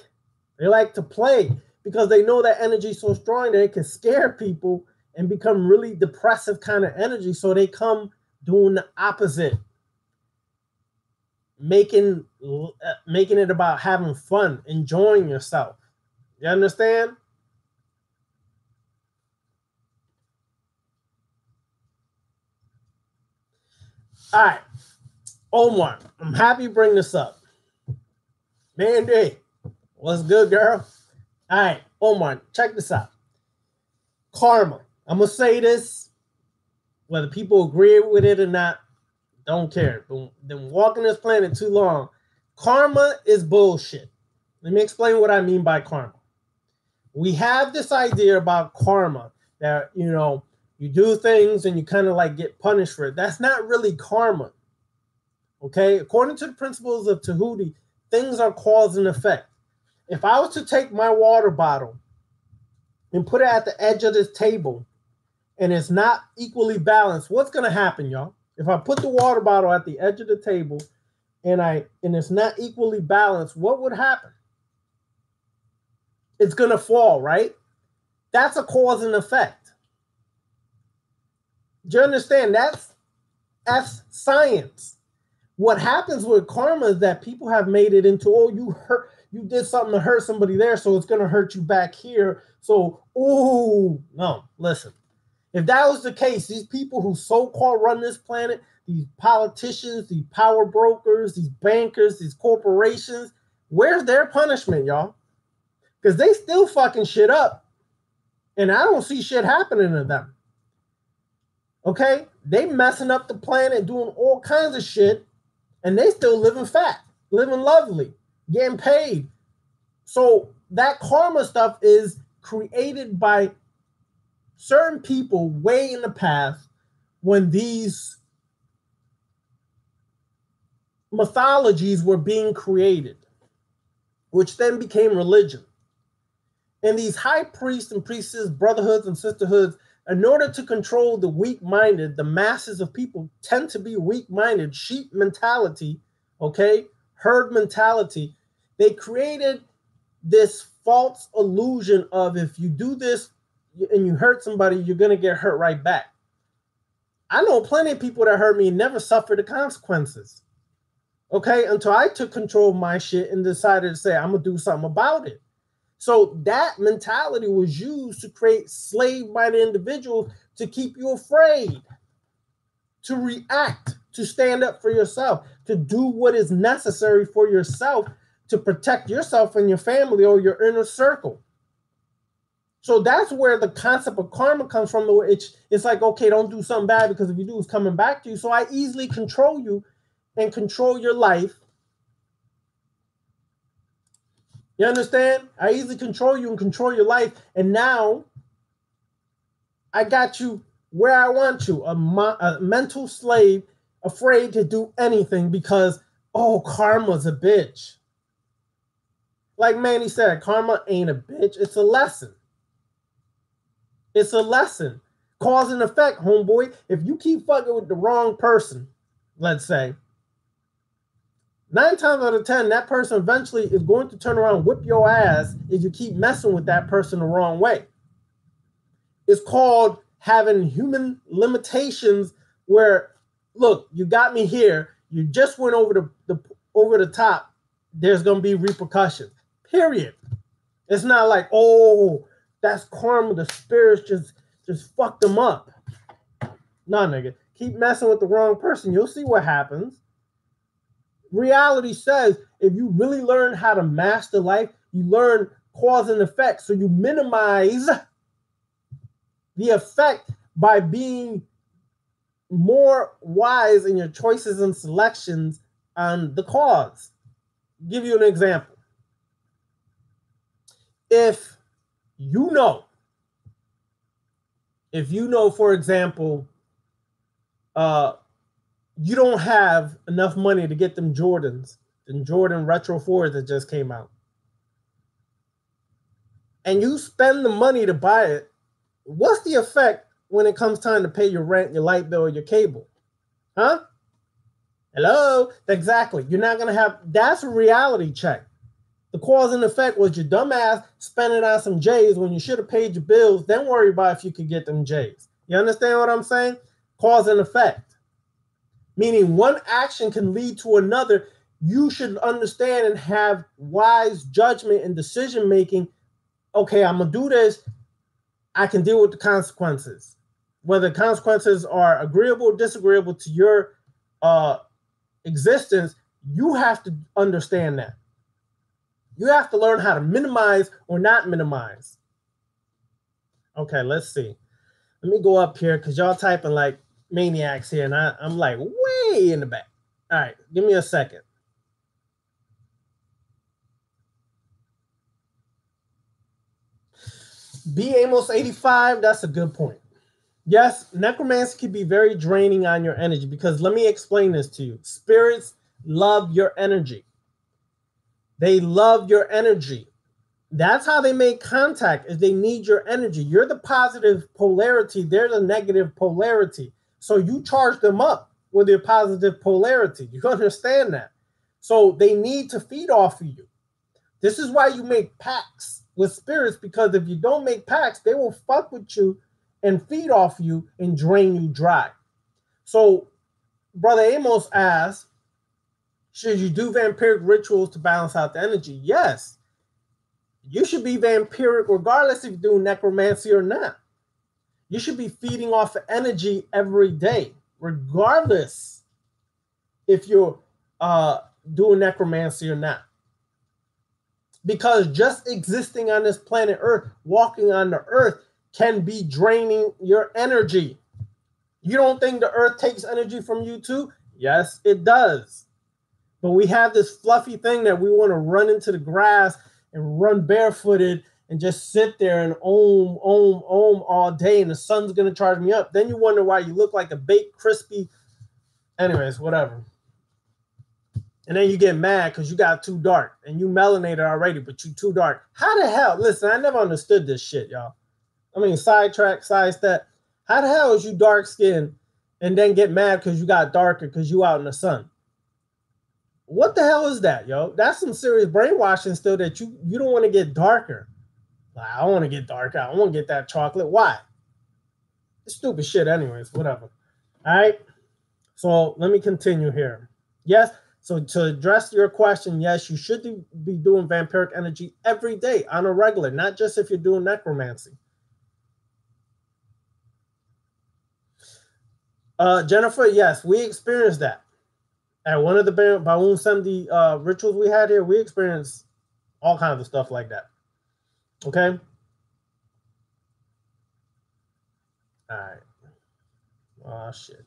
They like to play because they know that energy is so strong that it can scare people and become really depressive kind of energy. So they come doing the opposite, making it about having fun, enjoying yourself. You understand? All right, Omar, I'm happy you bring this up. Mandy, what's good, girl? All right, Omar, check this out. Karma. I'm going to say this, whether people agree with it or not, don't care. Been walking this planet too long. Karma is bullshit. Let me explain what I mean by karma. We have this idea about karma that, you do things and you kind of like get punished for it. That's not really karma. Okay? According to the principles of Tahuti, things are cause and effect. If I was to take my water bottle and put it at the edge of this table and it's not equally balanced, what's going to happen, y'all? If I put the water bottle at the edge of the table and it's not equally balanced, what would happen? It's going to fall, right? That's a cause and effect. Do you understand? That's science. What happens with karma is that people have made it into, you did something to hurt somebody there, so it's going to hurt you back here. So, no, listen. If that was the case, these people who so-called run this planet, these politicians, these power brokers, these bankers, these corporations, where's their punishment, y'all? Because they still fucking shit up, and I don't see shit happening to them. Okay? They messing up the planet, doing all kinds of shit, and they still living fat, living lovely, getting paid. So that karma stuff is created by certain people way in the past when these mythologies were being created, which then became religion. And these high priests and priestesses, brotherhoods and sisterhoods, in order to control the weak-minded, the masses of people tend to be weak-minded, sheep mentality, okay, herd mentality. They created this false illusion of if you do this and you hurt somebody, you're going to get hurt right back. I know plenty of people that hurt me and never suffered the consequences, okay, until I took control of my shit and decided to say, I'm going to do something about it. So that mentality was used to create slave-minded individuals to keep you afraid, to react, to stand up for yourself, to do what is necessary for yourself to protect yourself and your family or your inner circle. So that's where the concept of karma comes from. It's like, okay, don't do something bad because if you do, it's coming back to you. So I easily control you and control your life. You understand? I easily control you and control your life. And now I got you where I want you, a mental slave, afraid to do anything because, karma's a bitch. Like Manny said, karma ain't a bitch. It's a lesson. It's a lesson. Cause and effect, homeboy. If you keep fucking with the wrong person, let's say, 9 times out of 10, that person eventually is going to turn around and whip your ass if you keep messing with that person the wrong way. It's called having human limitations where, look, you got me here. You just went over the top. There's going to be repercussions, period. It's not like, that's karma. The spirits just fucked them up. Nah, nigga. keep messing with the wrong person. You'll see what happens. Reality says if you really learn how to master life, you learn cause and effect. So you minimize the effect by being more wise in your choices and selections on the cause. I'll give you an example. If you know, for example, you don't have enough money to get them Jordans, the Jordan Retro 4s that just came out, and you spend the money to buy it, what's the effect when it comes time to pay your rent, your light bill, or your cable? Huh? Hello? Exactly. You're not going to have, that's a reality check. The cause and effect was your dumb ass spending on some J's when you should have paid your bills. Then worry about if you could get them J's. You understand what I'm saying? Cause and effect. Meaning one action can lead to another. You should understand and have wise judgment and decision making. Okay, I'm going to do this. I can deal with the consequences. Whether the consequences are agreeable or disagreeable to your existence, you have to understand that. You have to learn how to minimize or not minimize. Okay, let's see. Let me go up here because y'all typing like maniacs here, and I'm like way in the back. All right, give me a second. B Amos 85, that's a good point. Yes, necromancy can be very draining on your energy because let me explain this to you. Spirits love your energy. They love your energy. That's how they make contact, is they need your energy. You're the positive polarity. They're the negative polarity. So you charge them up with your positive polarity. You understand that? So they need to feed off of you. This is why you make pacts with spirits, because if you don't make pacts, they will fuck with you and feed off you and drain you dry. So Brother Amos asked, should you do vampiric rituals to balance out the energy? Yes. You should be vampiric regardless if you're doing necromancy or not. You should be feeding off of energy every day, regardless if you're doing necromancy or not. Because just existing on this planet Earth, walking on the Earth, can be draining your energy. You don't think the Earth takes energy from you too? Yes, it does. But we have this fluffy thing that we want to run into the grass and run barefooted and just sit there and om all day, and the sun's going to charge me up. Then you wonder why you look like a baked crispy. Anyways, whatever. And then you get mad because you got too dark and you melanated already, but you too dark. How the hell? Listen, I never understood this shit, y'all. I mean, sidestep. How the hell is you dark skinned and then get mad because you got darker because you out in the sun? What the hell is that, yo? That's some serious brainwashing still, that you don't want to get darker. Like, I don't want to get darker. I don't want to get that chocolate. Why? It's stupid shit anyways. Whatever. All right. So let me continue here. Yes. So to address your question, yes, you should be doing vampiric energy every day on a regular, not just if you're doing necromancy. Jennifer, yes, we experienced that. At one of the Baoon 70 rituals we had here, we experienced all kinds of stuff like that. Okay? All right. Oh, shit.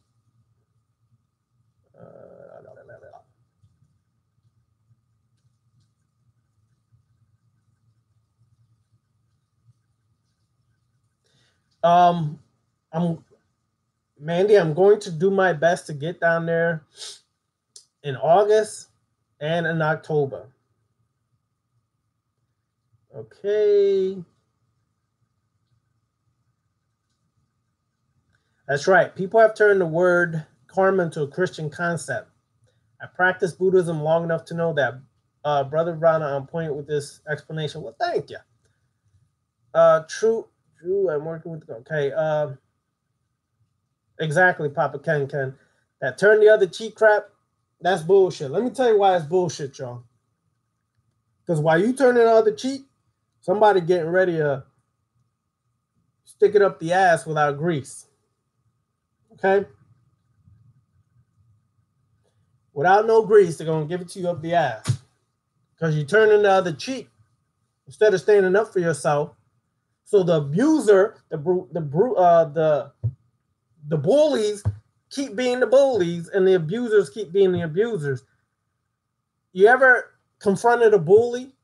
Mandy, I'm going to do my best to get down there in August and in October. Okay. That's right. People have turned the word karma into a Christian concept. I practiced Buddhism long enough to know that. Brother Rana on point with this explanation. Well, thank you. True, I'm working with, okay. Exactly, Papa Ken. That turn the other cheek crap, that's bullshit. Let me tell you why it's bullshit, y'all. Because while you turning the other cheek, somebody getting ready to stick it up the ass without grease. Okay? Without no grease, they're going to give it to you up the ass. Because you turn in the other cheek instead of standing up for yourself. So the abuser, the bullies keep being the bullies, and the abusers keep being the abusers. You ever confronted a bully?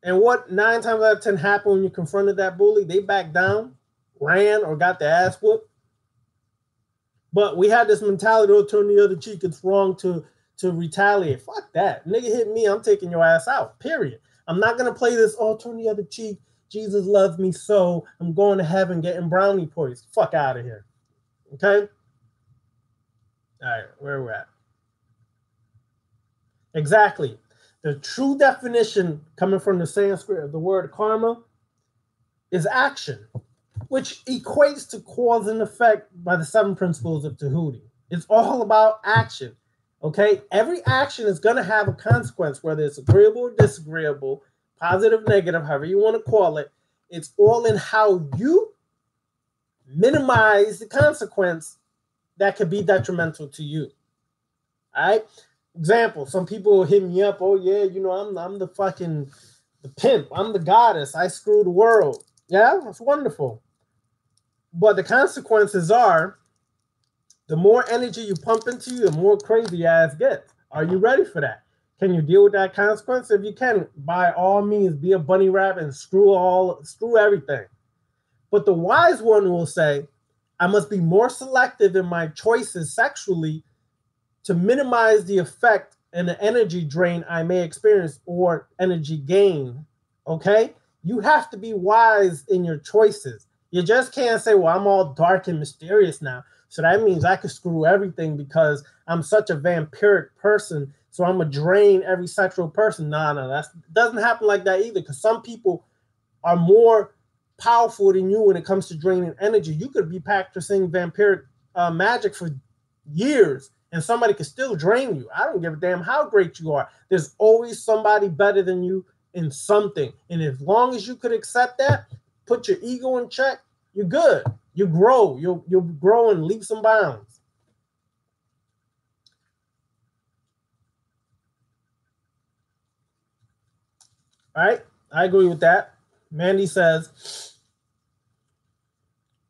And what 9 times out of 10 happened when you confronted that bully? They backed down, ran, or got their ass whooped. But we had this mentality, oh, turn the other cheek, it's wrong to retaliate. Fuck that. Nigga hit me, I'm taking your ass out, period. I'm not going to play this, oh, turn the other cheek, Jesus loves me so, I'm going to heaven getting brownie points. Fuck out of here. Okay? All right, where we're at. Exactly. The true definition coming from the Sanskrit of the word karma is action, which equates to cause and effect by the 7 principles of Tahuti. It's all about action, okay? Every action is going to have a consequence, whether it's agreeable or disagreeable, positive, negative, however you want to call it. It's all in how you minimize the consequence that could be detrimental to you, all right? Example, some people will hit me up, oh, yeah, you know, I'm the fucking the pimp. I'm the goddess. I screw the world. Yeah, that's wonderful. But the consequences are, the more energy you pump into you, the more crazy your ass gets. Are you ready for that? Can you deal with that consequence? If you can, by all means, be a bunny rabbit and screw everything. But the wise one will say, I must be more selective in my choices sexually to minimize the effect and the energy drain I may experience or energy gain, okay? You have to be wise in your choices. You just can't say, well, I'm all dark and mysterious now, so that means I could screw everything because I'm such a vampiric person, so I'm going to drain every sexual person. No, that doesn't happen like that either, because some people are more powerful than you when it comes to draining energy. You could be practicing vampiric magic for years, and somebody can still drain you. I don't give a damn how great you are. There's always somebody better than you in something. And as long as you could accept that, put your ego in check, you're good. You grow. You'll grow in leaps and bounds. All right? I agree with that. Mandy says,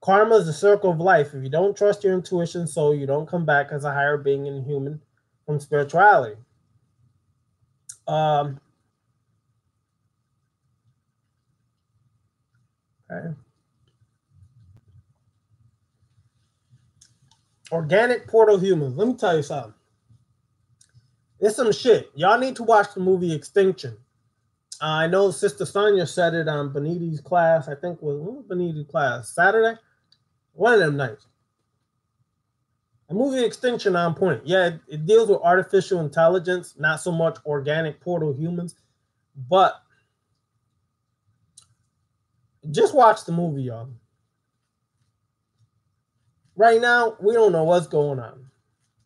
karma is the circle of life. If you don't trust your intuition, so you don't come back as a higher being in human from spirituality. Okay. Organic portal humans. Let me tell you something. It's some shit. Y'all need to watch the movie Extinction. I know Sister Sonia said it on Beniti's class. I think was Beniti's class? Saturday? One of them nights. The movie Extinction on point. Yeah, it deals with artificial intelligence, not so much organic portal humans. But just watch the movie, y'all. Right now, we don't know what's going on.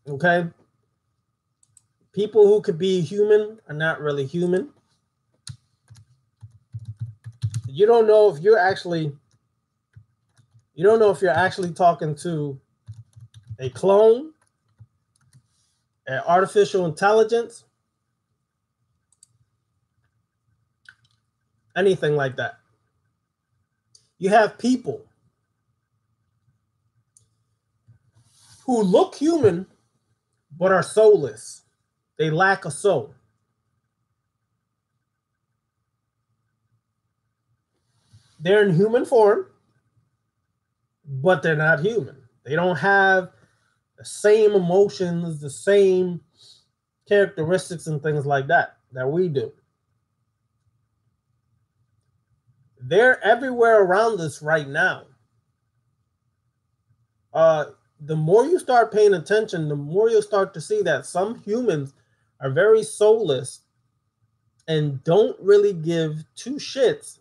Okay? People who could be human are not really human. You don't know if you're actually talking to a clone, an artificial intelligence, anything like that. You have people who look human but are soulless. They lack a soul. They're in human form, but they're not human. They don't have the same emotions, the same characteristics and things like that we do. They're everywhere around us right now. The more you start paying attention, the more you'll start to see that some humans are very soulless and don't really give two shits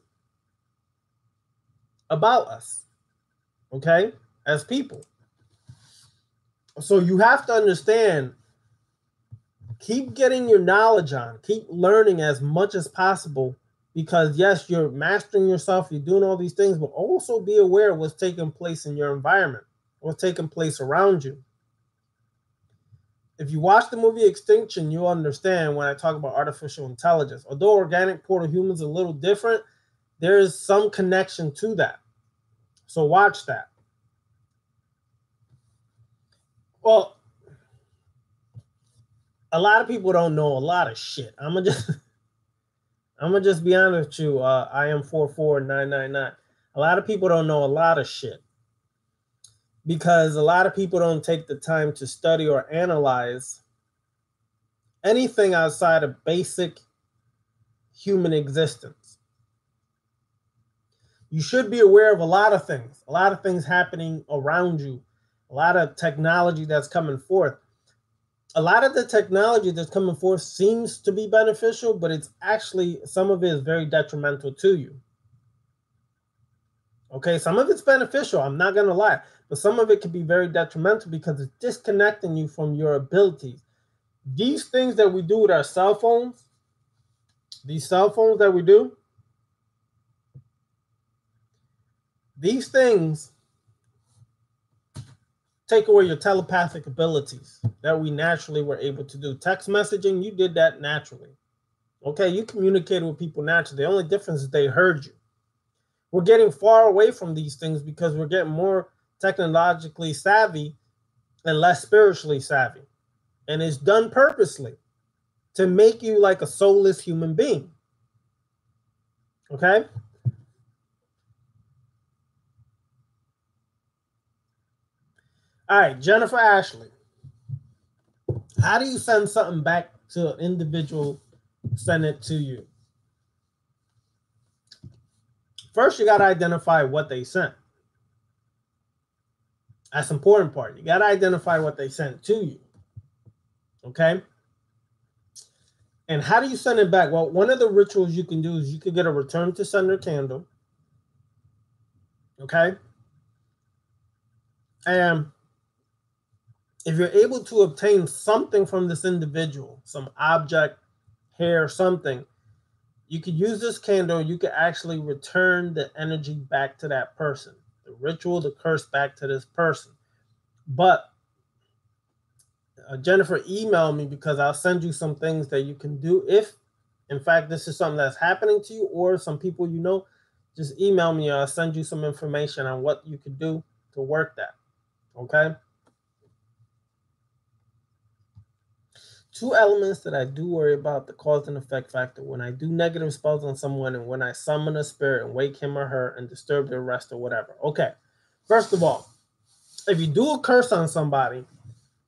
about us, okay, as people. So you have to understand, keep getting your knowledge on, keep learning as much as possible, because yes, you're mastering yourself, you're doing all these things, but also be aware of what's taking place in your environment, what's taking place around you. If you watch the movie Extinction, you'll understand when I talk about artificial intelligence. Although organic portal humans are a little different, there is some connection to that. So watch that. Well, a lot of people don't know a lot of shit. I'm gonna just be honest with you. I am 44999. A lot of people don't know a lot of shit because a lot of people don't take the time to study or analyze anything outside of basic human existence. You should be aware of a lot of things happening around you, a lot of technology that's coming forth. A lot of the technology that's coming forth seems to be beneficial, but it's actually, some of it is very detrimental to you. Okay, some of it's beneficial, I'm not going to lie, but some of it can be very detrimental because it's disconnecting you from your abilities. These things that we do with our cell phones, these things take away your telepathic abilities that we naturally were able to do. Text messaging, you did that naturally. Okay, you communicated with people naturally. The only difference is they heard you. We're getting far away from these things because we're getting more technologically savvy and less spiritually savvy. And it's done purposely to make you like a soulless human being. Okay? All right, Jennifer Ashley. How do you send something back to an individual, send it to you? First, you got to identify what they sent. That's the important part. You got to identify what they sent to you. Okay? And how do you send it back? Well, one of the rituals you can do is you could get a return to sender candle. Okay? And if you're able to obtain something from this individual, some object, hair, something, you could use this candle. You could actually return the energy back to that person, the ritual, the curse back to this person. But Jennifer, email me because I'll send you some things that you can do. If, in fact, this is something that's happening to you or some people you know, just email me. I'll send you some information on what you could do to work that. Okay? Two elements that I do worry about, the cause and effect factor. When I do negative spells on someone and when I summon a spirit and wake him or her and disturb their rest or whatever. Okay, first of all, if you do a curse on somebody,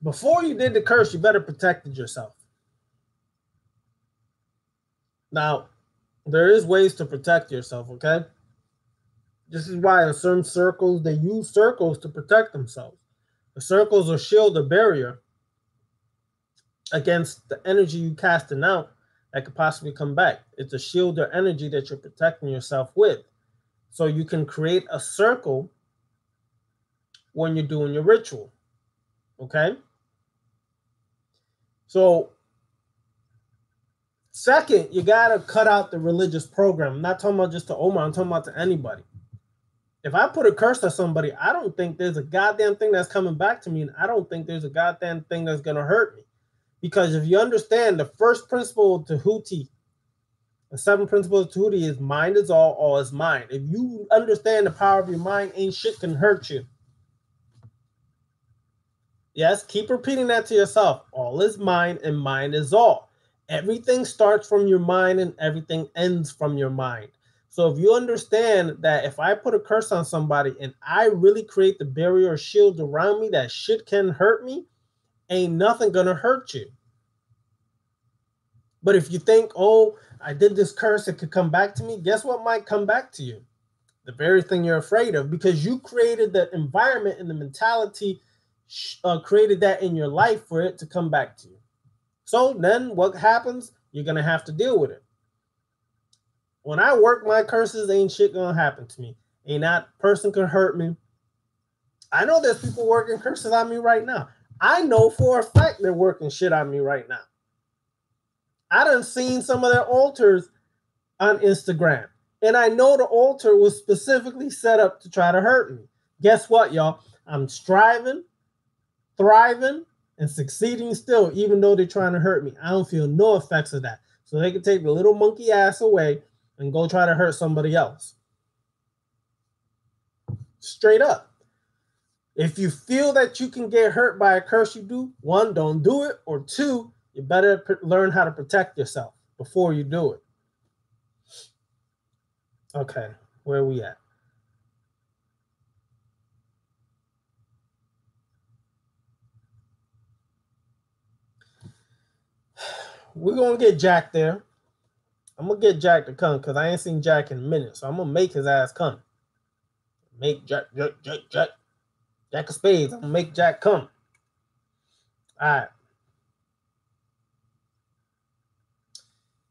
before you did the curse, you better protected yourself. Now, there is ways to protect yourself, okay? This is why in certain circles, they use circles to protect themselves. The circles are shield or barrier against the energy you casting out that could possibly come back. It's a shield or energy that you're protecting yourself with. So you can create a circle when you're doing your ritual. Okay? So, second, you got to cut out the religious program. I'm not talking about just to Omar, I'm talking about to anybody. If I put a curse on somebody, I don't think there's a goddamn thing that's coming back to me, and I don't think there's a goddamn thing that's going to hurt me. Because if you understand the first principle of Tahuti, the seventh principle of Tahuti is mind is all is mind. If you understand the power of your mind, ain't shit can hurt you. Yes, keep repeating that to yourself. All is mind and mind is all. Everything starts from your mind and everything ends from your mind. So if you understand that if I put a curse on somebody and I really create the barrier or shield around me that shit can hurt me, ain't nothing gonna hurt you. But if you think, oh, I did this curse, it could come back to me, guess what might come back to you? The very thing you're afraid of, because you created the environment and the mentality, created that in your life for it to come back to you. So then what happens? You're going to have to deal with it. When I work my curses, ain't shit going to happen to me. Ain't that person can hurt me. I know there's people working curses on me right now. I know for a fact they're working shit on me right now. I done seen some of their altars on Instagram. And I know the altar was specifically set up to try to hurt me. Guess what, y'all? I'm striving, thriving, and succeeding still, even though they're trying to hurt me. I don't feel no effects of that. So they can take the little monkey ass away and go try to hurt somebody else. Straight up. If you feel that you can get hurt by a curse you do, one, don't do it, or two, you better learn how to protect yourself before you do it. Okay, where are we at? We're going to get Jack there. I'm going to get Jack to come because I ain't seen Jack in a minute. So I'm going to make his ass come. Make Jack. Jack of spades. I'm going to make Jack come. All right.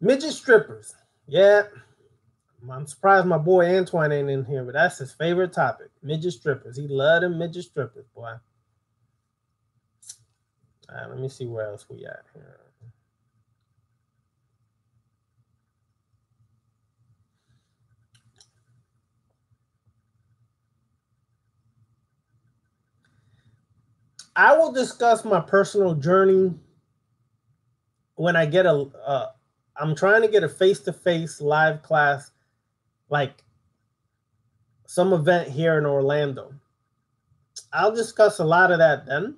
Midget strippers. Yeah. I'm surprised my boy Antoine ain't in here, but that's his favorite topic. Midget strippers. He loved them midget strippers, boy. All right, let me see where else we at here. I will discuss my personal journey when I get I'm trying to get a face-to-face live class, like some event here in Orlando. I'll discuss a lot of that then.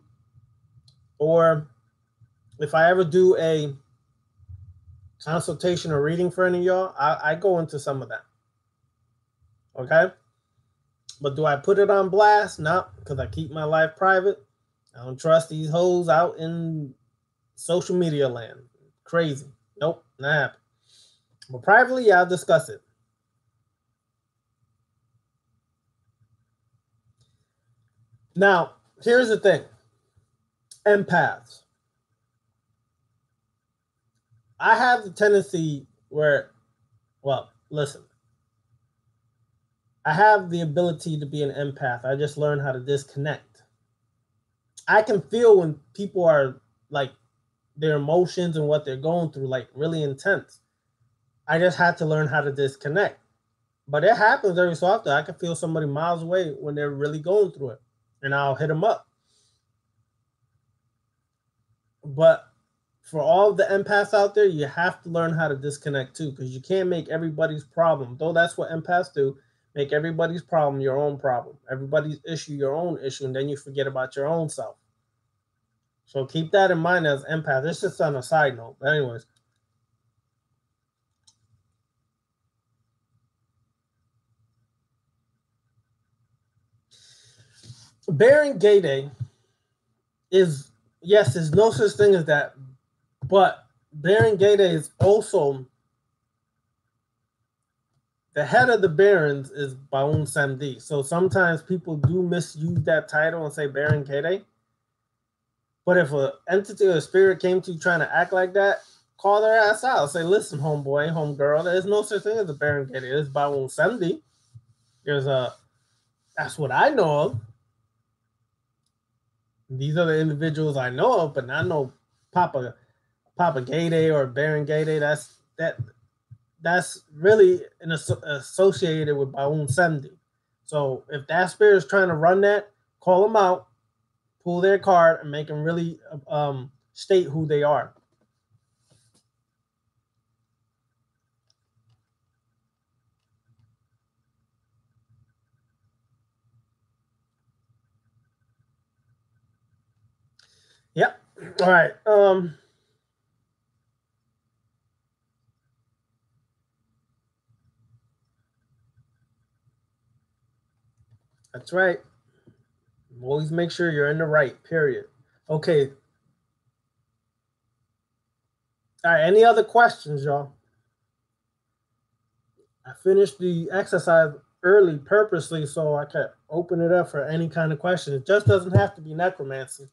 Or if I ever do a consultation or reading for any of y'all, I go into some of that. Okay? But do I put it on blast? No, because I keep my life private. I don't trust these hoes out in social media land. Crazy. Nope, not happening. But privately, yeah, I'll discuss it. Now, here's the thing. Empaths. I have the tendency where, well, listen. I have the ability to be an empath. I just learned how to disconnect. I can feel when people are like their emotions and what they're going through, like really intense. I just had to learn how to disconnect. But it happens every so often. I can feel somebody miles away when they're really going through it, and I'll hit them up. But for all the empaths out there, you have to learn how to disconnect too, because you can't make everybody's problem, though that's what empaths do, make everybody's problem your own problem, everybody's issue your own issue, and then you forget about your own self. So keep that in mind as empath. It's just on a side note. But anyways. Bearing gay day is, yes, there's no such thing as that. But Baron Gay is also the head of the Barons is Baun Samdi. So sometimes people do misuse that title and say Baron Gay. But if an entity or a spirit came to you trying to act like that, call their ass out. Say, listen, homeboy, homegirl, there's no such thing as a Baron Gay. There's Baun Samdi. There's a, that's what I know of. These are the individuals I know of, but not no Papa Gay or Baron Gay. That's really associated with Baun Samdi. So if that spirit is trying to run that, call them out, pull their card, and make them really state who they are. Yep. All right. That's right. Always make sure you're in the right, period. Okay. All right. Any other questions, y'all? I finished the exercise early purposely so I could open it up for any kind of question. It just doesn't have to be necromancy,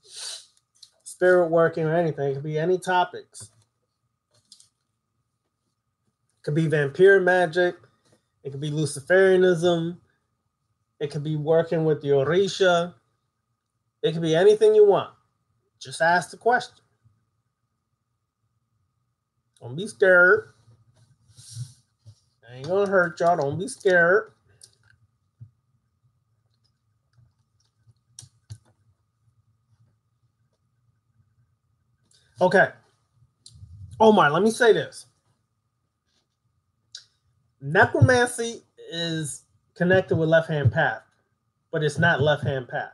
spirit working, or anything. It could be any topics. It could be vampire magic. It could be Luciferianism. It could be working with the Orisha. It could be anything you want. Just ask the question. Don't be scared. I ain't gonna hurt y'all. Don't be scared. Okay. Omar, let me say this. Necromancy is connected with left-hand path, but it's not left-hand path.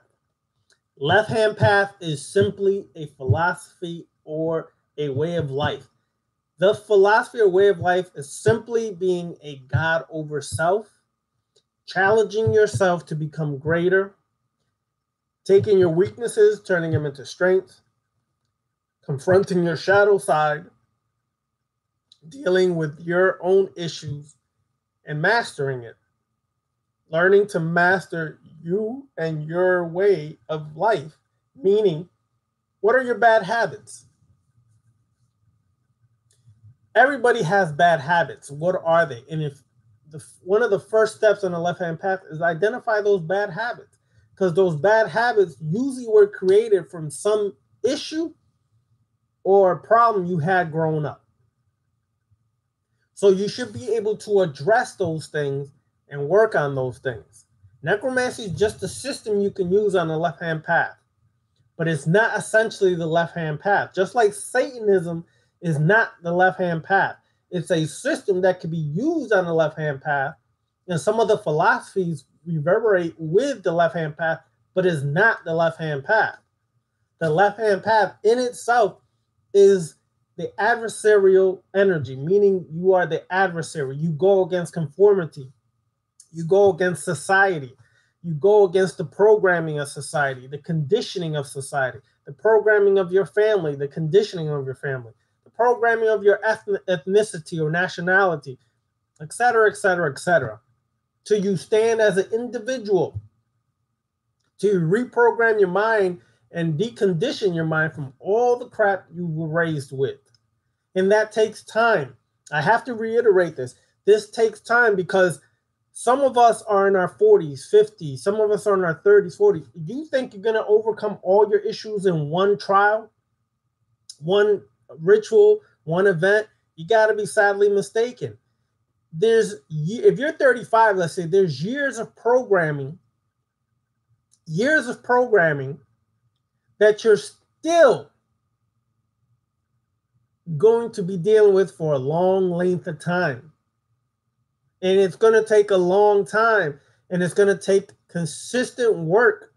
Left-hand path is simply a philosophy or a way of life. The philosophy or way of life is simply being a God over self, challenging yourself to become greater, taking your weaknesses, turning them into strengths, confronting your shadow side, dealing with your own issues, and mastering it. Learning to master you and your way of life, meaning, what are your bad habits? Everybody has bad habits. What are they? And if one of the first steps on the left-hand path is identify those bad habits, because those bad habits usually were created from some issue or problem you had growing up. So you should be able to address those things and work on those things. Necromancy is just a system you can use on the left-hand path, but it's not essentially the left-hand path. Just like Satanism is not the left-hand path. It's a system that can be used on the left-hand path, and some of the philosophies reverberate with the left-hand path, but is not the left-hand path. The left-hand path in itself is the adversarial energy, meaning you are the adversary. You go against conformity. You go against society. You go against the programming of society, the conditioning of society, the programming of your family, the conditioning of your family, the programming of your ethnicity or nationality, etc., etc., etc. Till you stand as an individual, to reprogram your mind and decondition your mind from all the crap you were raised with. And that takes time. I have to reiterate this. This takes time because some of us are in our 40s, 50s. Some of us are in our 30s, 40s. You think you're going to overcome all your issues in one trial, one ritual, one event? You got to be sadly mistaken. If you're 35, let's say, there's years of programming that you're still going to be dealing with for a long length of time. And it's going to take a long time, and it's going to take consistent work,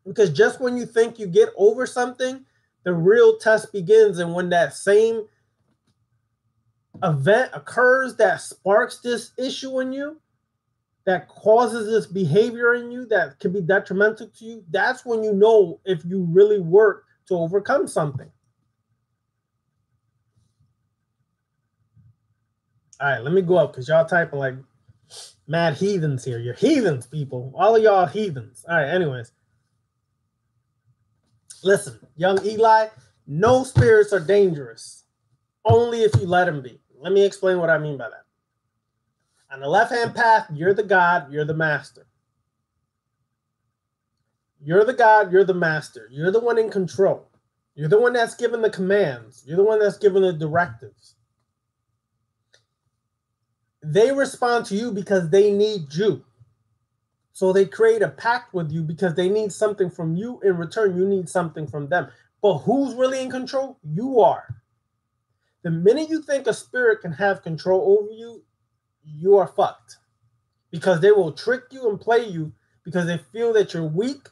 because just when you think you get over something, the real test begins. And when that same event occurs that sparks this issue in you, that causes this behavior in you that can be detrimental to you, that's when you know if you really work to overcome something. All right, let me go up because y'all typing like mad heathens here. You're heathens, people. All of y'all heathens. All right, anyways. Listen, young Eli, no spirits are dangerous. Only if you let them be. Let me explain what I mean by that. On the left-hand path, you're the God, you're the master. You're the God, you're the master. You're the one in control. You're the one that's given the commands. You're the one that's given the directives. They respond to you because they need you. So they create a pact with you because they need something from you. In return, you need something from them. But who's really in control? You are. The minute you think a spirit can have control over you, you are fucked. Because they will trick you and play you because they feel that you're weak.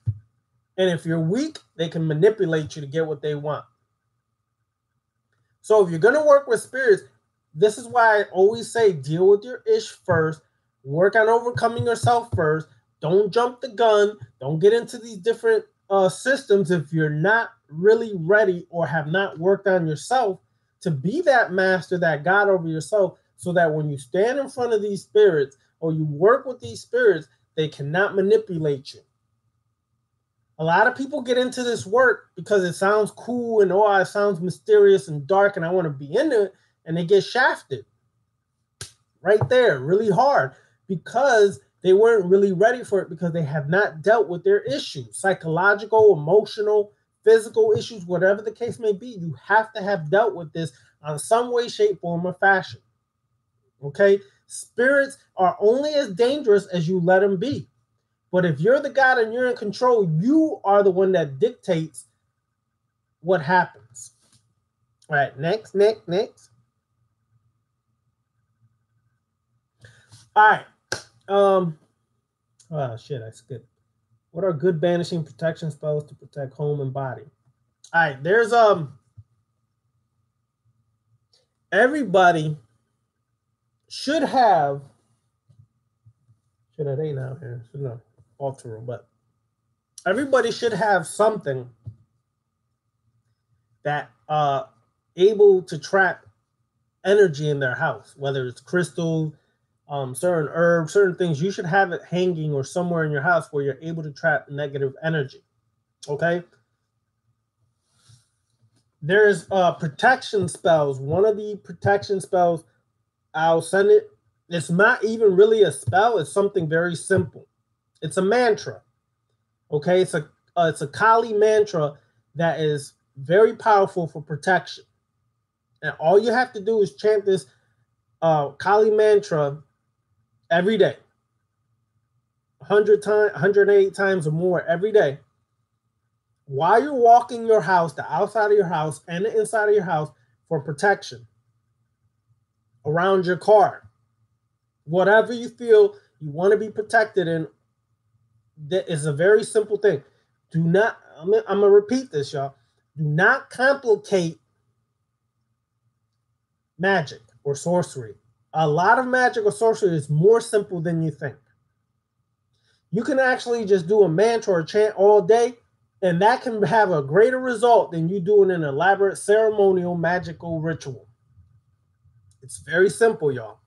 And if you're weak, they can manipulate you to get what they want. So if you're going to work with spirits, this is why I always say deal with your ish first. Work on overcoming yourself first. Don't jump the gun. Don't get into these different systems if you're not really ready or have not worked on yourself to be that master, that God over yourself, so that when you stand in front of these spirits or you work with these spirits, they cannot manipulate you. A lot of people get into this work because it sounds cool and it sounds mysterious and dark and I want to be into it, and they get shafted right there really hard because they weren't really ready for it, because they have not dealt with their issues, psychological, emotional, physical issues, whatever the case may be. You have to have dealt with this on some way, shape, form, or fashion. Okay? Spirits are only as dangerous as you let them be. But if you're the God and you're in control, you are the one that dictates what happens. All right, next. All right. Oh shit, I skipped. What are good banishing protection spells to protect home and body? All right, there's everybody should have. Should I say now here? Should not alter, but everybody should have something that able to trap energy in their house, whether it's crystal, certain herbs, certain things. You should have it hanging or somewhere in your house where you're able to trap negative energy. Okay. There's protection spells. One of the protection spells, I'll send it. It's not even really a spell. It's something very simple. It's a mantra. Okay, it's a Kali mantra that is very powerful for protection. And all you have to do is chant this Kali mantra every day, 100 times, 108 times or more every day. While you're walking your house, the outside of your house and the inside of your house, for protection. Around your car, whatever you feel you want to be protected in, that is a very simple thing. Do not, I'm gonna repeat this, y'all. Do not complicate magic or sorcery. A lot of magic or sorcery is more simple than you think. You can actually just do a mantra or chant all day, and that can have a greater result than you doing an elaborate ceremonial magical ritual. It's very simple, y'all,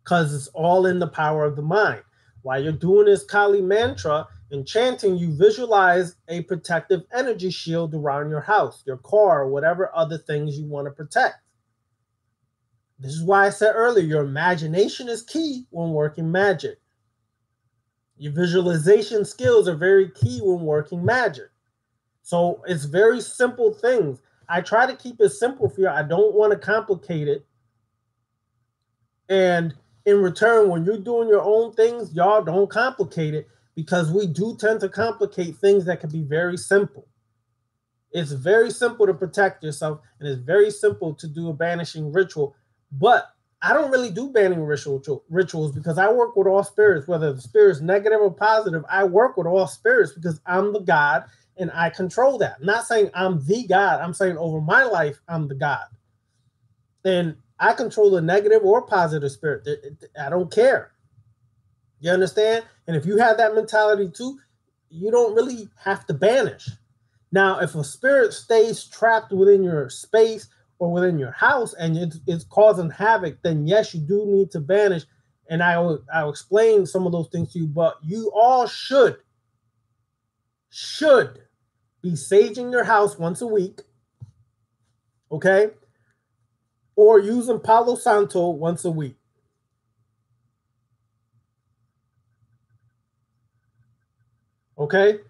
because it's all in the power of the mind. While you're doing this Kali mantra and chanting, you visualize a protective energy shield around your house, your car, or whatever other things you want to protect. This is why I said earlier, your imagination is key when working magic. Your visualization skills are very key when working magic. So it's very simple things. I try to keep it simple for you. I don't want to complicate it. And in return, when you're doing your own things, y'all don't complicate it, because we do tend to complicate things that can be very simple. It's very simple to protect yourself, and it's very simple to do a banishing ritual. But I don't really do banning rituals because I work with all spirits, whether the spirit's negative or positive. I work with all spirits because I'm the God and I control that. I'm not saying I'm the God. I'm saying over my life, I'm the God. And I control the negative or positive spirit. I don't care. You understand? And if you have that mentality too, you don't really have to banish. Now, if a spirit stays trapped within your space or within your house and it's causing havoc, then yes, you do need to banish. And I'll explain some of those things to you, but you all should be saging your house once a week, okay? Or using Palo Santo once a week. Okay?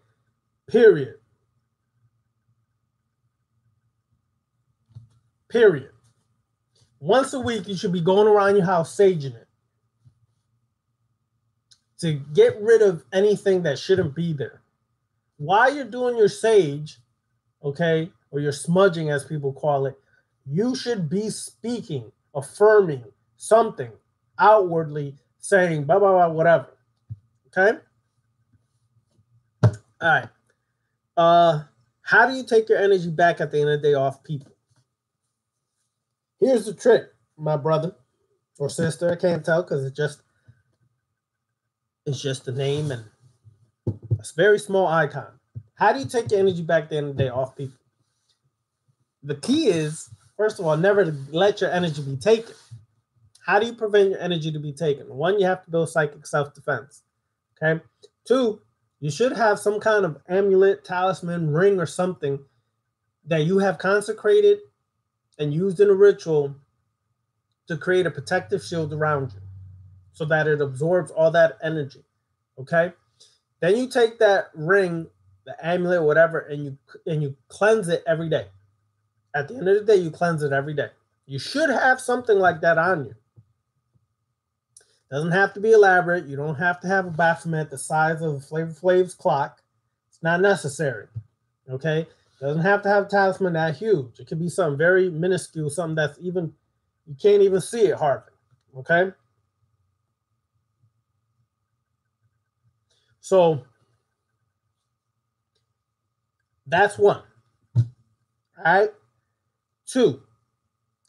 Period. Once a week, you should be going around your house saging it to get rid of anything that shouldn't be there. While you're doing your sage, okay, or your smudging as people call it, you should be speaking, affirming something outwardly, saying blah, blah, blah, whatever. Okay? All right. How do you take your energy back at the end of the day off people? Here's the trick, my brother or sister. I can't tell because it's just the name and a very small icon. How do you take your energy back at the end of the day off people? The key is, first of all, never to let your energy be taken. How do you prevent your energy to be taken? One, you have to build psychic self-defense. Okay. Two, you should have some kind of amulet, talisman, ring, or something that you have consecrated and used in a ritual to create a protective shield around you so that it absorbs all that energy. Okay. Then you take that ring, the amulet, whatever, and you cleanse it every day. At the end of the day, you cleanse it every day. You should have something like that on you. Doesn't have to be elaborate. You don't have to have a Baphomet the size of Flavor Flav's clock. It's not necessary. Okay? Doesn't have to have a talisman that huge. It could be something very minuscule, something that's even, you can't even see it hardly. Okay? So that's one. All right? Two,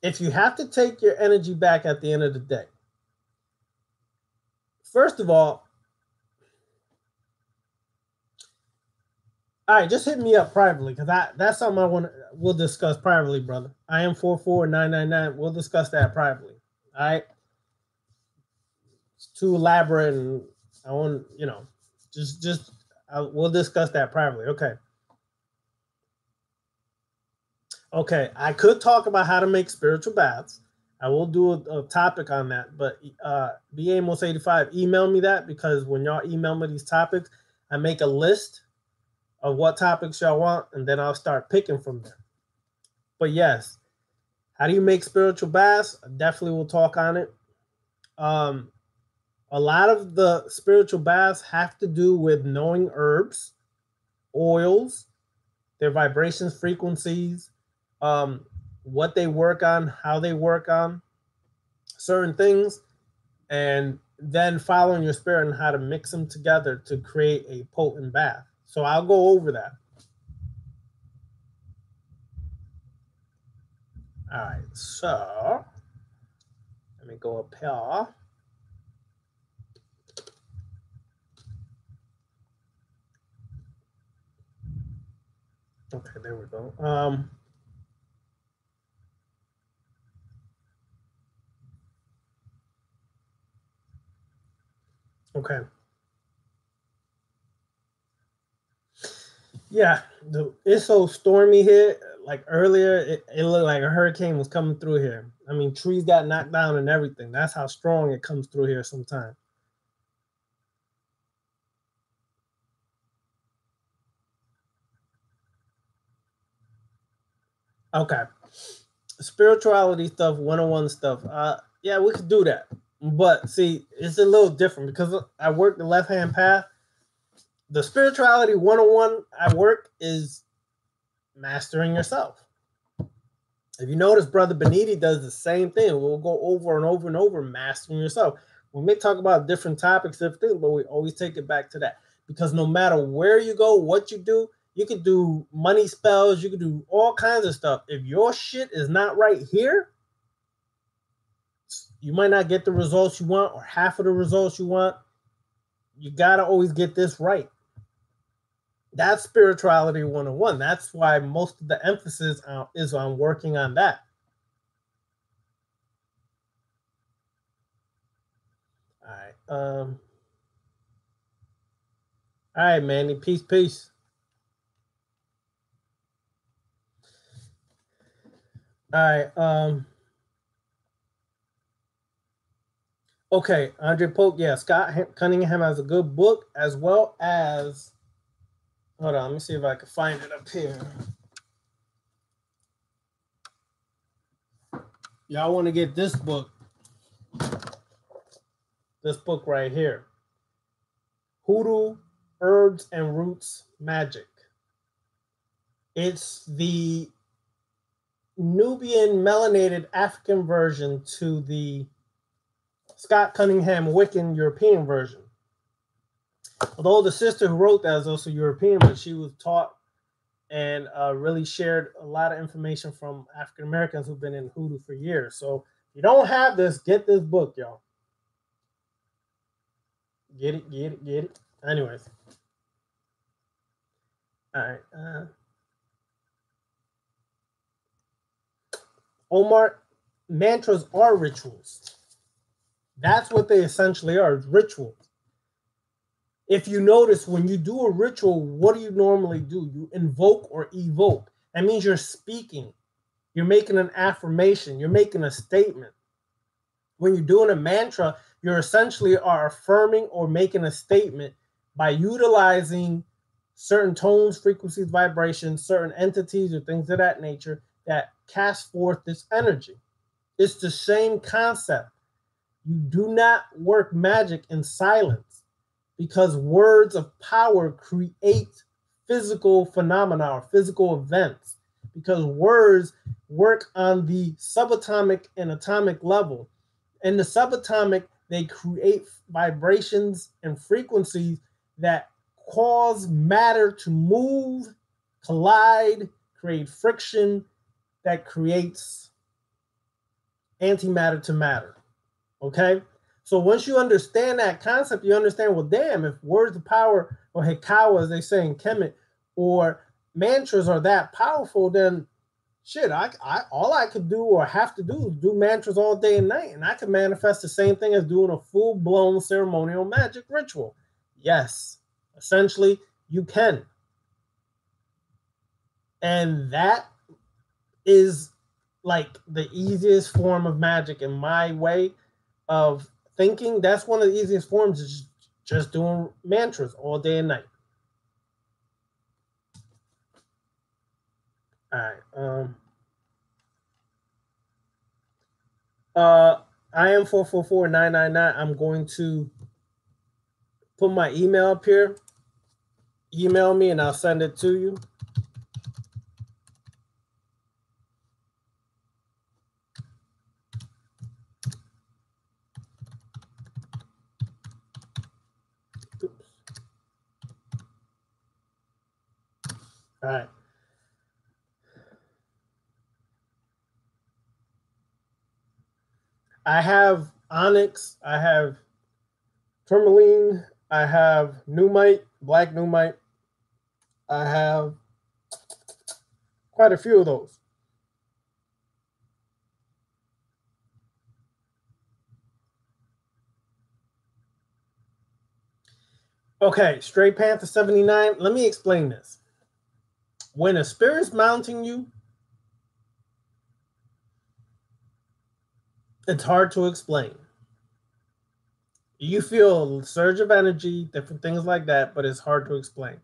if you have to take your energy back at the end of the day, first of all right, just hit me up privately because that's something we'll discuss privately, brother. I am 44999. We'll discuss that privately. All right. It's too elaborate, and I want, we'll discuss that privately. Okay. Okay. I could talk about how to make spiritual baths. I will do a topic on that, but BAMOS85, email me that, because when y'all email me these topics, I make a list of what topics y'all want, and then I'll start picking from there. But yes, how do you make spiritual baths? I definitely will talk on it. A lot of the spiritual baths have to do with knowing herbs, oils, their vibrations, frequencies, what they work on, how they work on certain things, and then following your spirit and how to mix them together to create a potent bath. So I'll go over that. All right, so let me go up here. Okay, there we go. Okay. Yeah, it's so stormy here. Like earlier, it looked like a hurricane was coming through here. I mean, trees got knocked down and everything. That's how strong it comes through here sometimes. Okay. Spirituality stuff, 101 stuff. Yeah, we could do that. But see, it's a little different because I work the left-hand path. The spirituality 101 I work is mastering yourself. If you notice, Brother Beniti does the same thing. We'll go over and over and over, mastering yourself. We may talk about different topics, but we always take it back to that. Because no matter where you go, what you could do money spells, you could do all kinds of stuff. If your shit is not right here, you might not get the results you want or half of the results you want. You got to always get this right. That's spirituality 101. That's why most of the emphasis is on working on that. All right. All right, Manny. Peace. All right. Okay, Andre Polk. Yeah, Scott Cunningham has a good book, as well as. Hold on, let me see if I can find it up here. Y'all want to get this book? This book right here. Hoodoo, Herbs and Roots Magic. It's the Nubian melanated African version to the Scott Cunningham Wiccan European version. Although the sister who wrote that is also European, but she was taught and really shared a lot of information from African Americans who've been in hoodoo for years. So if you don't have this, get this book, y'all. Get it. Anyways. All right. Omar, mantras are rituals. That's what they essentially are, rituals. If you notice, when you do a ritual, what do you normally do? You invoke or evoke. That means you're speaking. You're making an affirmation. You're making a statement. When you're doing a mantra, you're essentially are affirming or making a statement by utilizing certain tones, frequencies, vibrations, certain entities or things of that nature that cast forth this energy. It's the same concept. You do not work magic in silence, because words of power create physical phenomena or physical events, because words work on the subatomic and atomic level. In the subatomic, they create vibrations and frequencies that cause matter to move, collide, create friction that creates antimatter to matter. Okay? So once you understand that concept, you understand, well, damn, if words of power or hekawa, as they say in Kemet, or mantras are that powerful, then shit, all I could do or have to do is do mantras all day and night, and I could manifest the same thing as doing a full-blown ceremonial magic ritual. Yes, essentially, you can. And that is like the easiest form of magic in my way of thinking. That's one of the easiest forms, is just doing mantras all day and night. All right. I am 444-999. I'm going to put my email up here. Email me and I'll send it to you. Oops. All right. I have onyx, I have tourmaline, I have numite, black numite. I have quite a few of those. Okay, Stray Panther 79. Let me explain this. When a spirit's mounting you, it's hard to explain. You feel a surge of energy, different things like that, but it's hard to explain.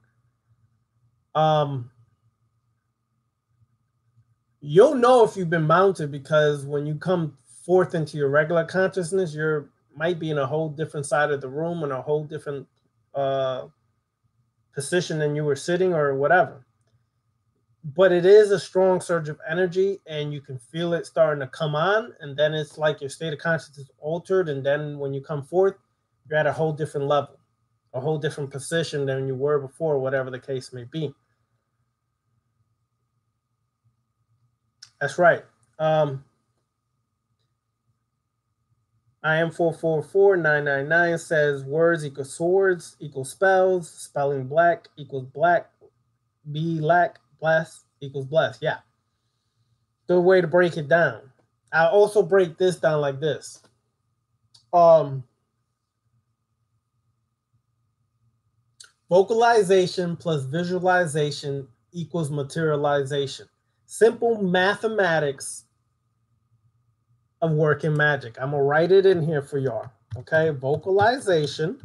You'll know if you've been mounted, because when you come forth into your regular consciousness, you might be in a whole different side of the room, in a whole different position than you were sitting or whatever. But it is a strong surge of energy, and you can feel it starting to come on, and then it's like your state of consciousness is altered, and then when you come forth, you're at a whole different level, a whole different position than you were before, whatever the case may be. That's right. I am 444-999 says words equal swords equal spells, spelling black equals black, be lack, bless equals bless. Yeah. Good way to break it down. I'll also break this down like this. Vocalization plus visualization equals materialization. Simple mathematics of working magic. I'm going to write it in here for y'all. Okay, vocalization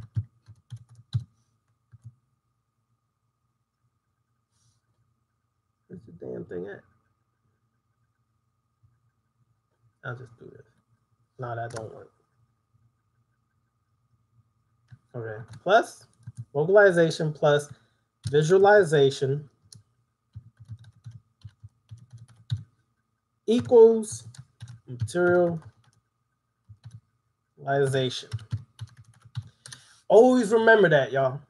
where's the damn thing at? I'll just do this. No, that don't work. Okay, plus vocalization plus visualization equals materialization. Always remember that, y'all.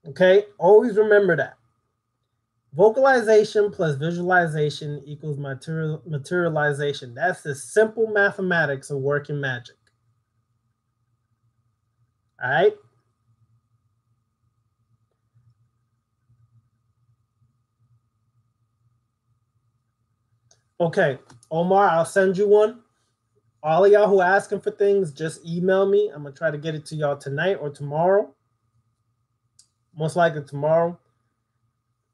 Okay, always remember that. Vocalization plus visualization equals materialization. That's the simple mathematics of working magic. All right. Okay, Omar, I'll send you one. All of y'all who are asking for things, just email me. I'm going to try to get it to y'all tonight or tomorrow. Most likely tomorrow.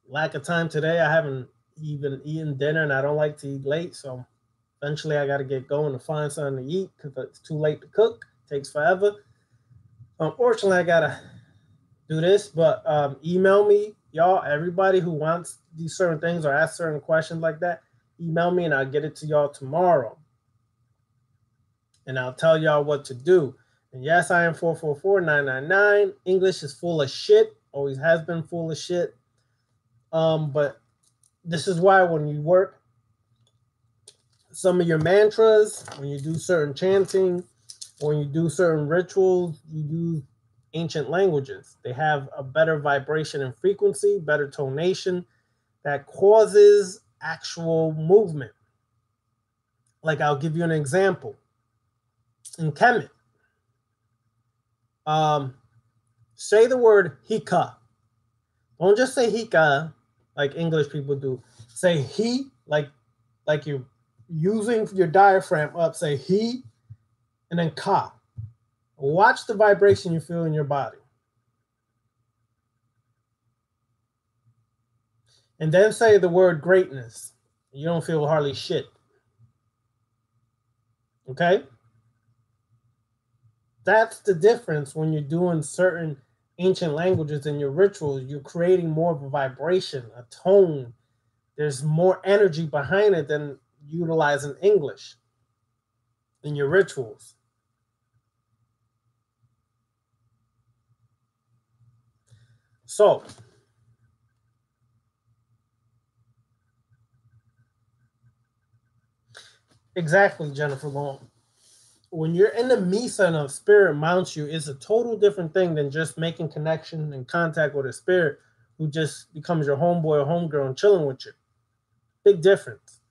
Lack of time today. I haven't even eaten dinner, and I don't like to eat late. So eventually I got to get going to find something to eat, because it's too late to cook. It takes forever. Unfortunately, I got to do this. But email me, y'all. Everybody who wants these certain things or ask certain questions like that, email me and I'll get it to y'all tomorrow. And I'll tell y'all what to do. And yes, I am 444-999. English is full of shit. Always has been full of shit. But this is why when you work some of your mantras, when you do certain chanting, when you do certain rituals, you use ancient languages. They have a better vibration and frequency, better tonation that causes actual movement. Like I'll give you an example. In Kemet, say the word hika. Don't just say hika like English people do. Say he, like you're using your diaphragm up. Say he, and then ka. Watch the vibration you feel in your body. And then say the word greatness. You don't feel hardly shit. Okay? That's the difference when you're doing certain ancient languages in your rituals. You're creating more of a vibration, a tone. There's more energy behind it than utilizing English in your rituals. So, exactly, Jennifer Long. When you're in the Misa and a spirit mounts you, it's a total different thing than just making connection and contact with a spirit who just becomes your homeboy or homegirl and chilling with you. Big difference.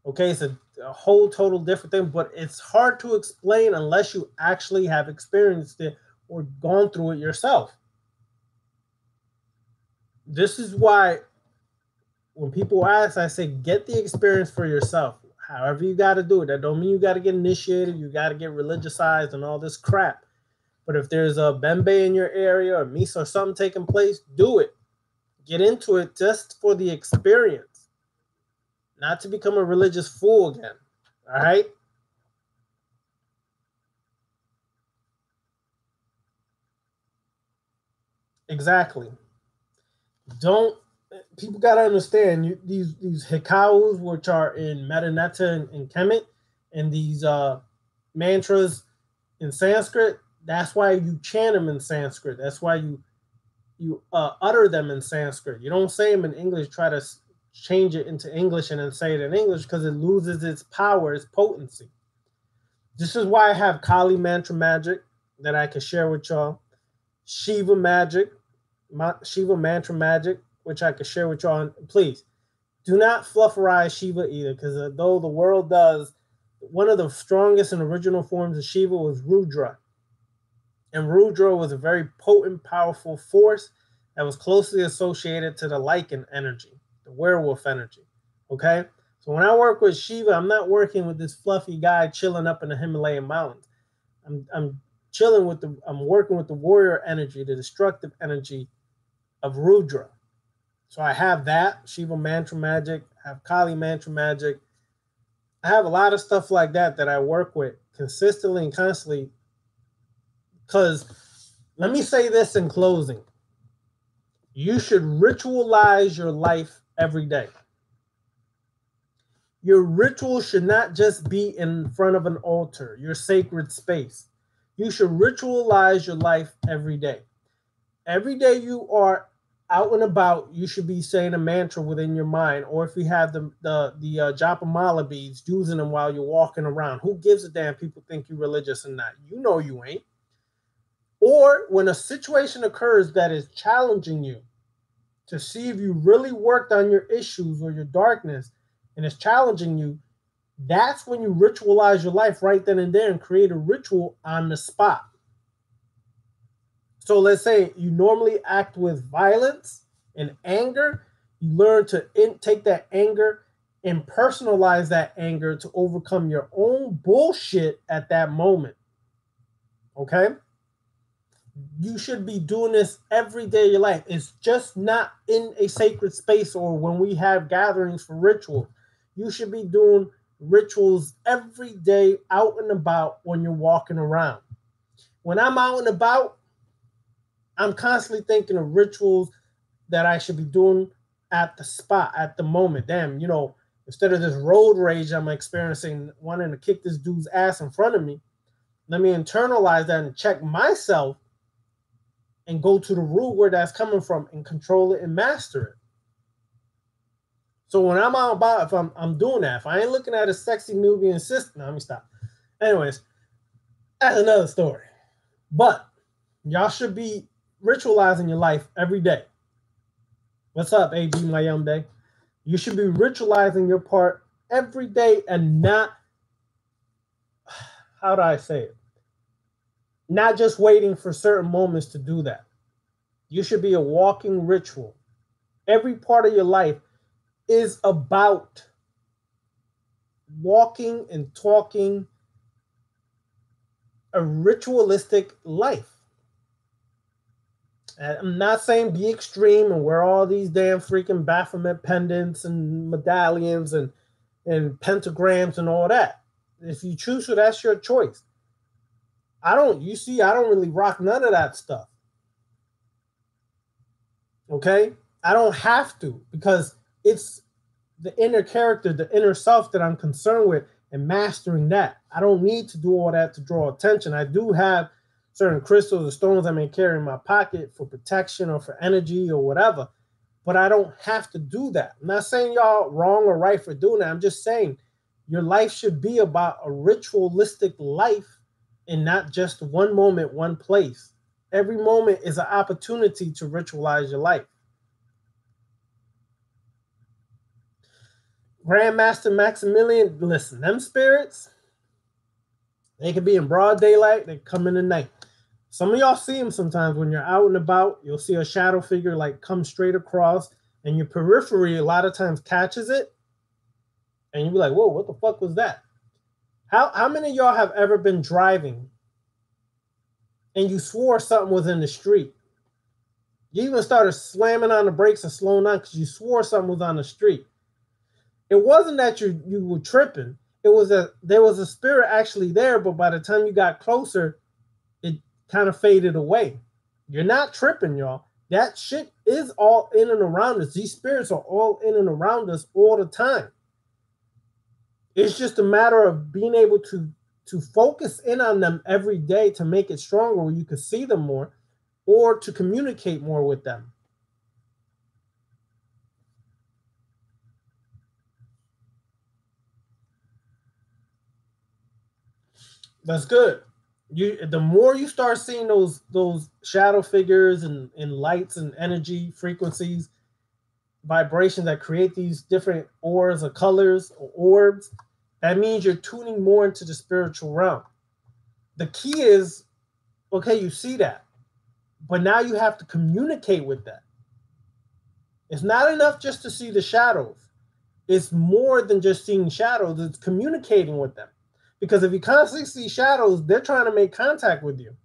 Okay, it's a whole total different thing, but it's hard to explain unless you actually have experienced it or gone through it yourself. This is why when people ask, I say, get the experience for yourself. However you got to do it. That don't mean you got to get initiated, you got to get religiousized and all this crap. But if there's a bembe in your area or misa or something taking place, do it. Get into it just for the experience, not to become a religious fool again. All right? Exactly. Don't people gotta understand these hikaus, which are in Metanetta and Kemet, and these mantras in Sanskrit. That's why you chant them in Sanskrit. That's why you utter them in Sanskrit. You don't say them in English. Try to change it into English and then say it in English because it loses its power, its potency. This is why I have Kali mantra magic that I can share with y'all. Shiva magic, Shiva mantra magic, which I can share with y'all. And please do not flufferize Shiva either, because though the world does, one of the strongest and original forms of Shiva was Rudra. And Rudra was a very potent, powerful force that was closely associated to the Lycan energy, the werewolf energy. Okay? So when I work with Shiva, I'm not working with this fluffy guy chilling up in the Himalayan mountains. I'm I'm working with the warrior energy, the destructive energy of Rudra. So I have that, Shiva mantra magic, I have Kali mantra magic. I have a lot of stuff like that that I work with consistently and constantly. Because let me say this in closing. You should ritualize your life every day. Your ritual should not just be in front of an altar, your sacred space. You should ritualize your life every day. Every day you are out and about, you should be saying a mantra within your mind, or if you have the Japamala beads, using them while you're walking around. Who gives a damn? People think you're religious or not. You know you ain't. Or when a situation occurs that is challenging you to see if you really worked on your issues or your darkness and it's challenging you, that's when you ritualize your life right then and there and create a ritual on the spot. So let's say you normally act with violence and anger. You learn to take that anger and personalize that anger to overcome your own bullshit at that moment. Okay? You should be doing this every day of your life. It's just not in a sacred space or when we have gatherings for rituals. You should be doing rituals every day out and about when you're walking around. When I'm out and about, I'm constantly thinking of rituals that I should be doing at the spot, at the moment. Damn, instead of this road rage I'm experiencing, wanting to kick this dude's ass in front of me, Let me internalize that and check myself and go to the root where that's coming from and control it and master it. So when I'm out about, if I'm doing that, if I ain't looking at a sexy Nubian sister, no, let me stop. Anyways, that's another story. But y'all should be ritualizing your life every day. What's up, AB, my young day? You should be ritualizing your part every day and not, how do I say it? Not just waiting for certain moments to do that. You should be a walking ritual. Every part of your life is about walking and talking a ritualistic life. And I'm not saying be extreme and wear all these damn freaking Baphomet pendants and medallions and pentagrams and all that. If you choose to, that's your choice. I don't really rock none of that stuff. Okay? I don't have to, because it's the inner character, the inner self that I'm concerned with and mastering that. I don't need to do all that to draw attention. I do have certain crystals or stones I may carry in my pocket for protection or for energy or whatever, but I don't have to do that. I'm not saying y'all wrong or right for doing that. I'm just saying your life should be about a ritualistic life and not just one moment, one place. Every moment is an opportunity to ritualize your life. Grandmaster Maximilian, listen, them spirits, they could be in broad daylight, they come in the night. Some of y'all see them sometimes when you're out and about. You'll see a shadow figure like come straight across, and your periphery a lot of times catches it, and you'll be like, whoa, what the fuck was that? How many of y'all have ever been driving and you swore something was in the street? You even started slamming on the brakes and slowing down because you swore something was on the street. It wasn't that you were tripping. It was that there was a spirit actually there, but by the time you got closer, it kind of faded away. You're not tripping, y'all. That shit is all in and around us. These spirits are all in and around us all the time. It's just a matter of being able to focus in on them every day to make it stronger where you can see them more or to communicate more with them. That's good. The more you start seeing those shadow figures and lights and energy frequencies, vibrations that create these different auras or colors or orbs, that means you're tuning more into the spiritual realm. The key is, okay, you see that, but now you have to communicate with that. It's not enough just to see the shadows. It's more than just seeing shadows. It's communicating with them. Because if you constantly see shadows, they're trying to make contact with you.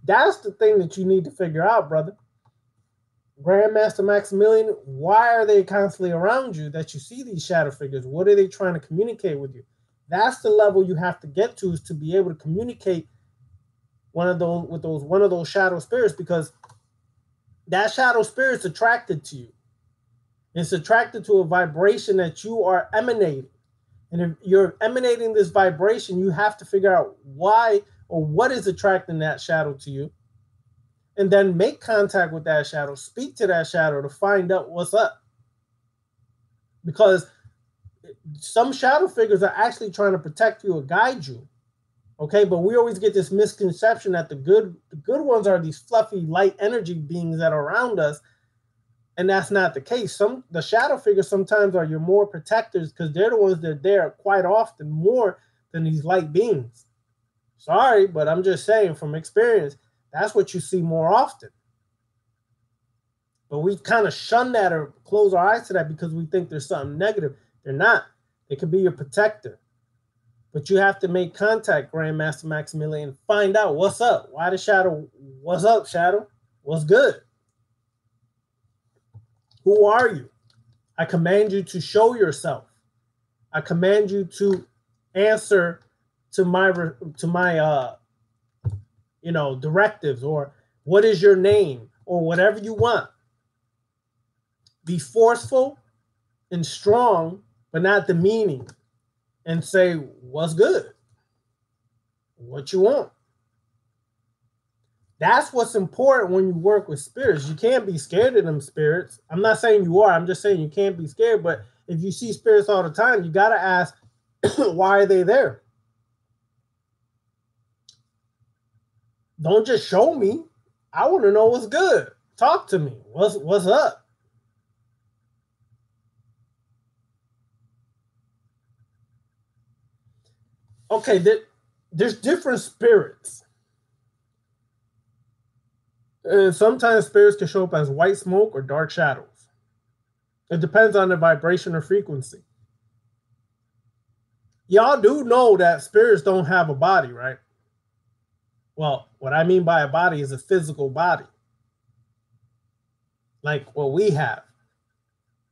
That's the thing that you need to figure out, brother. Grandmaster Maximilian, why are they constantly around you that you see these shadow figures? What are they trying to communicate with you? That's the level you have to get to, is to be able to communicate one of those shadow spirits, because that shadow spirit's attracted to you. It's attracted to a vibration that you are emanating. And if you're emanating this vibration, you have to figure out why or what is attracting that shadow to you. And then make contact with that shadow, speak to that shadow to find out what's up. Because some shadow figures are actually trying to protect you or guide you. Okay, but we always get this misconception that the good ones are these fluffy, light energy beings that are around us. And that's not the case. The shadow figures sometimes are your more protectors, because they're the ones that are there quite often more than these light beings. Sorry, but I'm just saying from experience, that's what you see more often. But we kind of shun that or close our eyes to that because we think there's something negative. They're not. They could be your protector. But you have to make contact, Grandmaster Maximilian, find out what's up. Why the shadow? What's up, shadow? What's good? Who are you? I command you to show yourself. I command you to answer to my directives, or what is your name, or whatever you want. Be forceful and strong, but not demeaning, and say, what's good? what you want. That's what's important when you work with spirits. You can't be scared of them spirits. I'm not saying you are. I'm just saying you can't be scared. But if you see spirits all the time, you got to ask, why are they there? Don't just show me. I want to know what's good. Talk to me. What's up? Okay, there's different spirits. Sometimes spirits can show up as white smoke or dark shadows. It depends on the vibration or frequency. Y'all do know that spirits don't have a body, right? Well, what I mean by a body is a physical body, like what we have.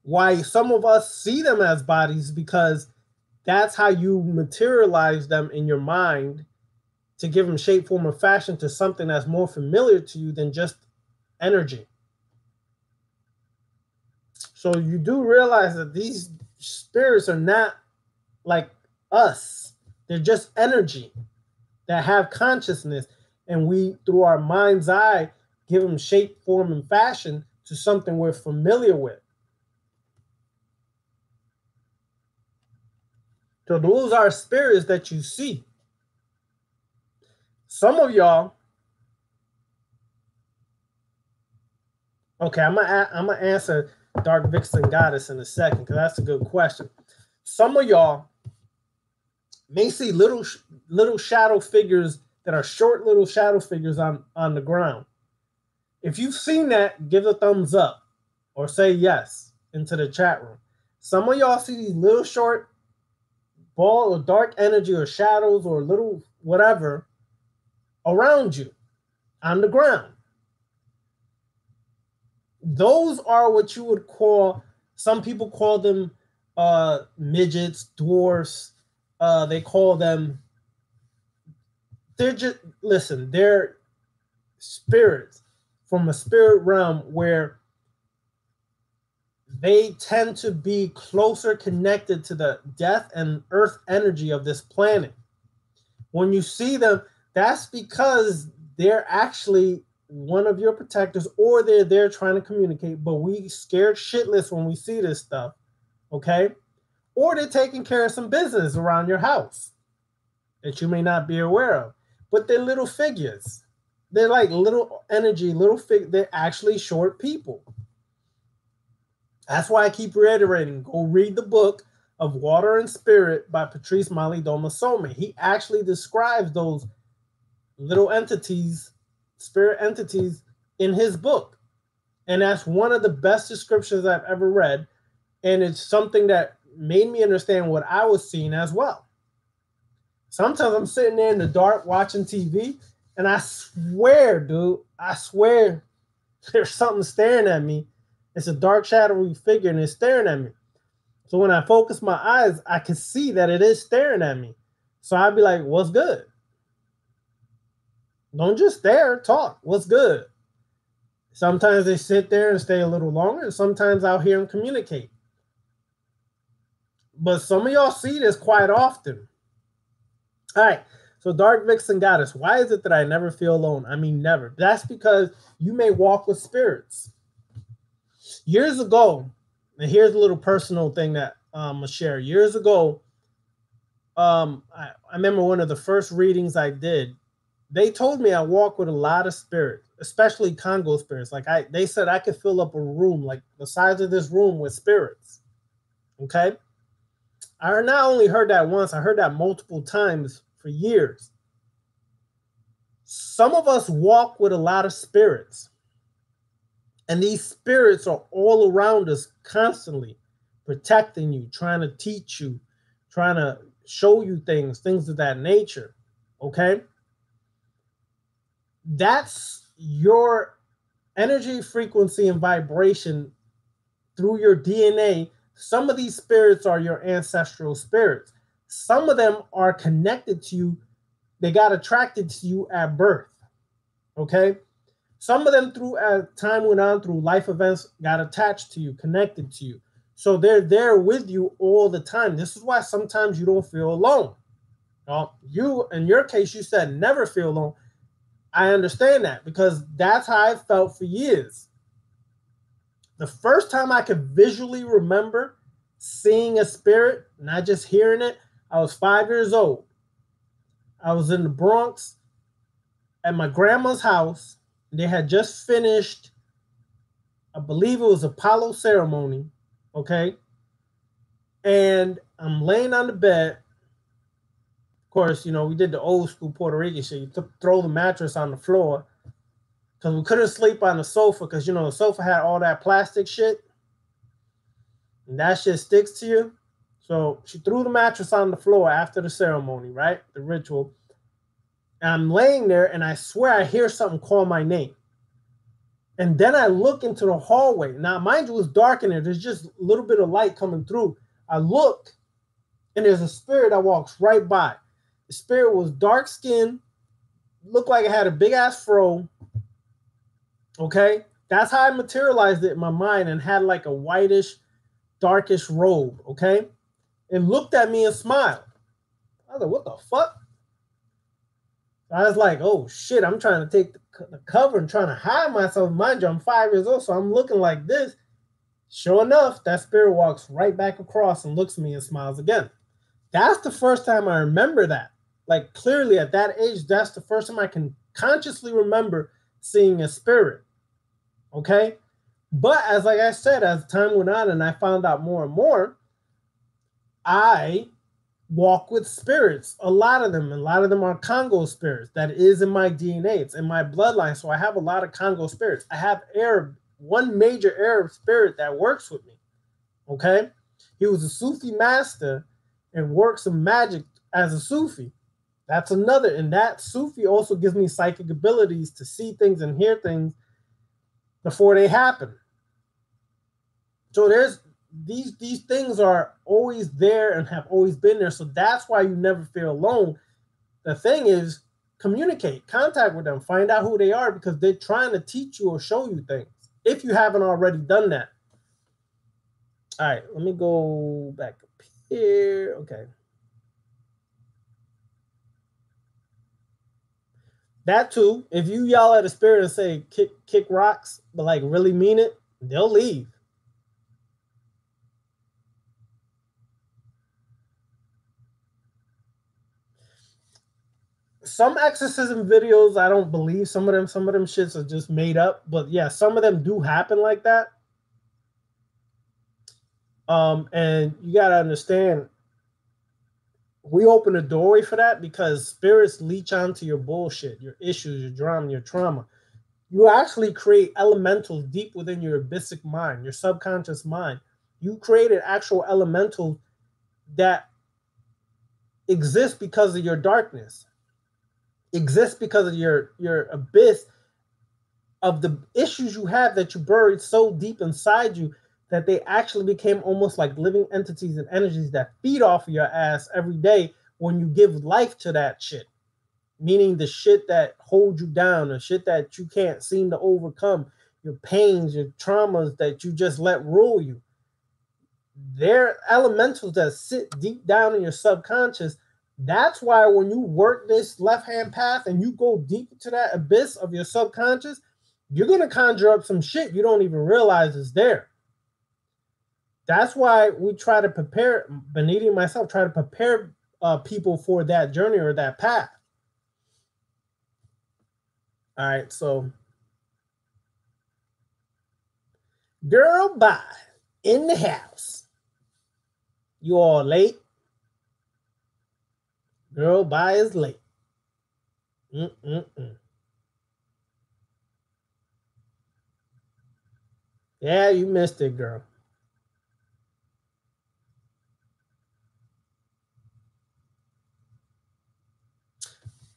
Why some of us see them as bodies, because that's how you materialize them in your mind to give them shape, form, or fashion to something that's more familiar to you than just energy. So you do realize that these spirits are not like us. They're just energy that have consciousness. And we, through our mind's eye, give them shape, form, and fashion to something we're familiar with. So those are spirits that you see. Some of y'all, okay, I'm gonna answer Dark Vixen Goddess in a second, because that's a good question. Some of y'all may see little shadow figures that are short little shadow figures on the ground. If you've seen that, give a thumbs up or say yes into the chat room. Some of y'all see these little short ball of dark energy or shadows or little whatever around you on the ground. Those are what you would call, some people call them midgets, dwarfs. They call them, they're just, listen, they're spirits from a spirit realm where they tend to be closer connected to the death and earth energy of this planet. When you see them, that's because they're actually one of your protectors, or they're there trying to communicate, but we scared shitless when we see this stuff, okay? Or they're taking care of some business around your house that you may not be aware of. But they're little figures. They're like little energy, little figures. They're actually short people. That's why I keep reiterating, go read the book of Water and Spirit by Patrice Malidoma-Some. He actually describes those little entities, spirit entities, in his book. And that's one of the best descriptions I've ever read. And it's something that made me understand what I was seeing as well. Sometimes I'm sitting there in the dark watching TV, and I swear, dude, I swear there's something staring at me. It's a dark, shadowy figure, and it's staring at me. So when I focus my eyes, I can see that it is staring at me. So I'd be like, what's good? Don't just stare, talk. What's good? Sometimes they sit there and stay a little longer, and sometimes I'll hear them communicate. But some of y'all see this quite often. All right, so Dark Vixen Goddess, why is it that I never feel alone? I mean, never. That's because you may walk with spirits. Years ago, and here's a little personal thing that I'm going to share. Years ago, I remember one of the first readings I did, they told me I walk with a lot of spirits, especially Congo spirits. Like they said I could fill up a room, like the size of this room, with spirits. Okay? I not only heard that once, I heard that multiple times for years. Some of us walk with a lot of spirits. And these spirits are all around us constantly, protecting you, trying to teach you, trying to show you things of that nature. Okay? That's your energy, frequency, and vibration through your DNA. Some of these spirits are your ancestral spirits. Some of them are connected to you. They got attracted to you at birth. Okay? Some of them, as time went on, through life events, got attached to you, connected to you. So they're there with you all the time. This is why sometimes you don't feel alone. You, in your case, you said never feel alone. I understand that because that's how I felt for years. The first time I could visually remember seeing a spirit, not just hearing it, I was 5 years old. I was in the Bronx at my grandma's house. They had just finished, I believe it was Apollo ceremony, okay? And I'm laying on the bed. Of course, you know, we did the old school Puerto Rican shit. You throw the mattress on the floor because we couldn't sleep on the sofa because, you know, the sofa had all that plastic shit. And that shit sticks to you. So she threw the mattress on the floor after the ceremony, right? The ritual. And I'm laying there and I swear I hear something call my name. And then I look into the hallway. Now, mind you, it was dark in there. There's just a little bit of light coming through. I look and there's a spirit that walks right by. The spirit was dark skinned, looked like it had a big ass fro. Okay? That's how I materialized it in my mind and had like a whitish, darkish robe. Okay? And looked at me and smiled. I was like, what the fuck? I was like, oh shit, I'm trying to take the cover and trying to hide myself. Mind you, I'm 5 years old, so I'm looking like this. Sure enough, that spirit walks right back across and looks at me and smiles again. That's the first time I remember that. Like clearly at that age, that's the first time I can consciously remember seeing a spirit. Okay? But as like I said, as time went on and I found out more and more, I walk with spirits. A lot of them are Congo spirits. That is in my DNA. It's in my bloodline. So I have a lot of Congo spirits. I have one major Arab spirit that works with me. Okay? He was a Sufi master and works some magic as a Sufi. That's another. And that Sufi also gives me psychic abilities to see things and hear things before they happen. So there's these things are always there and have always been there. So that's why you never feel alone. The thing is, communicate, contact with them, find out who they are because they're trying to teach you or show you things if you haven't already done that. All right, let me go back up here. Okay. That too, if you yell at a spirit and say kick rocks, but like really mean it, they'll leave. Some exorcism videos, I don't believe some of them shits are just made up. But yeah, some of them do happen like that. And you gotta understand, we open the doorway for that because spirits leech onto your bullshit, your issues, your drama, your trauma. You actually create elementals deep within your abysmic mind, your subconscious mind. You created actual elementals that exist because of your darkness, exist because of your abyss of the issues you have that you buried so deep inside you that they actually became almost like living entities and energies that feed off of your ass every day when you give life to that shit. Meaning the shit that holds you down, the shit that you can't seem to overcome, your pains, your traumas that you just let rule you. They're elementals that sit deep down in your subconscious. That's why when you work this left-hand path and you go deep into that abyss of your subconscious, you're going to conjure up some shit you don't even realize is there. That's why we try to prepare, Beniti and myself try to prepare people for that journey or that path. All right, so girl bye in the house. You all late? Girl bye is late. Yeah, you missed it, girl.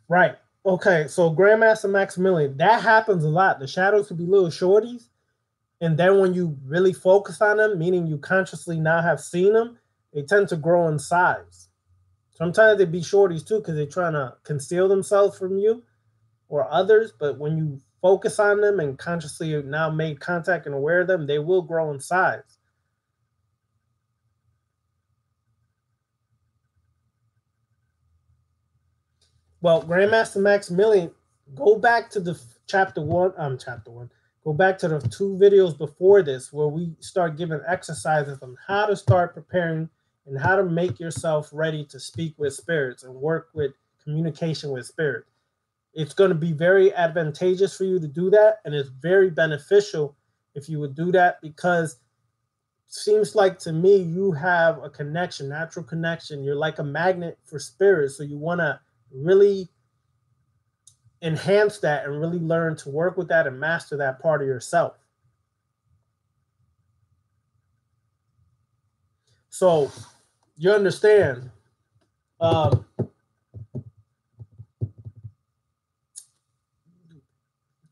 Right. Okay, so Grandmaster Maximilian, that happens a lot. The shadows could be little shorties. And then when you really focus on them, meaning you consciously now have seen them, they tend to grow in size. Sometimes they be shorties too because they're trying to conceal themselves from you or others. But when you focus on them and consciously now made contact and aware of them, they will grow in size. Well, Grandmaster Maximilian, go back to the chapter one. Go back to the 2 videos before this where we start giving exercises on how to start preparing and how to make yourself ready to speak with spirits and work with communication with spirits. It's going to be very advantageous for you to do that, and it's very beneficial if you would do that, because it seems like to me you have a connection, natural connection. You're like a magnet for spirits, so you want to really enhance that and really learn to work with that and master that part of yourself. So you understand,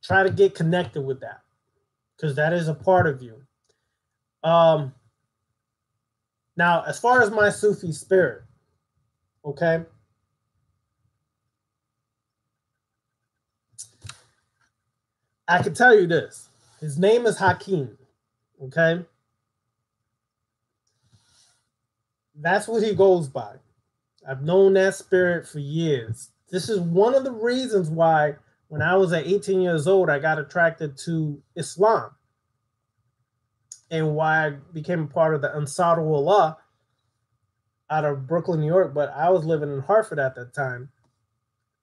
try to get connected with that, because that is a part of you. Now, as far as my Sufi spirit, okay, I can tell you this. His name is Hakim, okay? That's what he goes by. I've known that spirit for years. This is one of the reasons why when I was at 18 years old, I got attracted to Islam, and why I became a part of the Ancestral out of Brooklyn, New York. But I was living in Hartford at that time,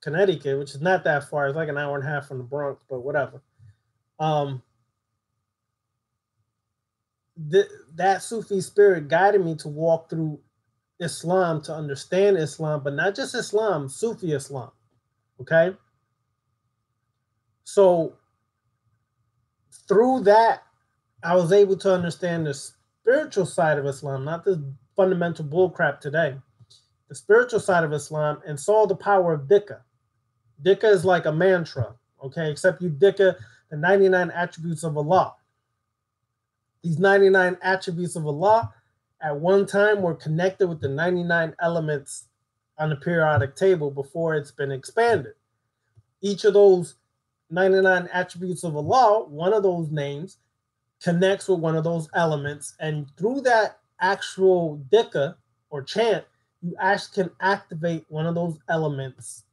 Connecticut, which is not that far. It's like an hour and a half from the Bronx, but whatever. That Sufi spirit guided me to walk through Islam, to understand Islam, but not just Islam, Sufi Islam. Okay? So through that, I was able to understand the spiritual side of Islam, not the fundamental bullcrap today. The spiritual side of Islam, and saw the power of dhikr. Dhikr is like a mantra, okay? Except you dhikr the 99 attributes of Allah. These 99 attributes of Allah at one time were connected with the 99 elements on the periodic table before it's been expanded. Each of those 99 attributes of Allah, one of those names, connects with one of those elements, and through that actual dhikr or chant, you actually can activate one of those elements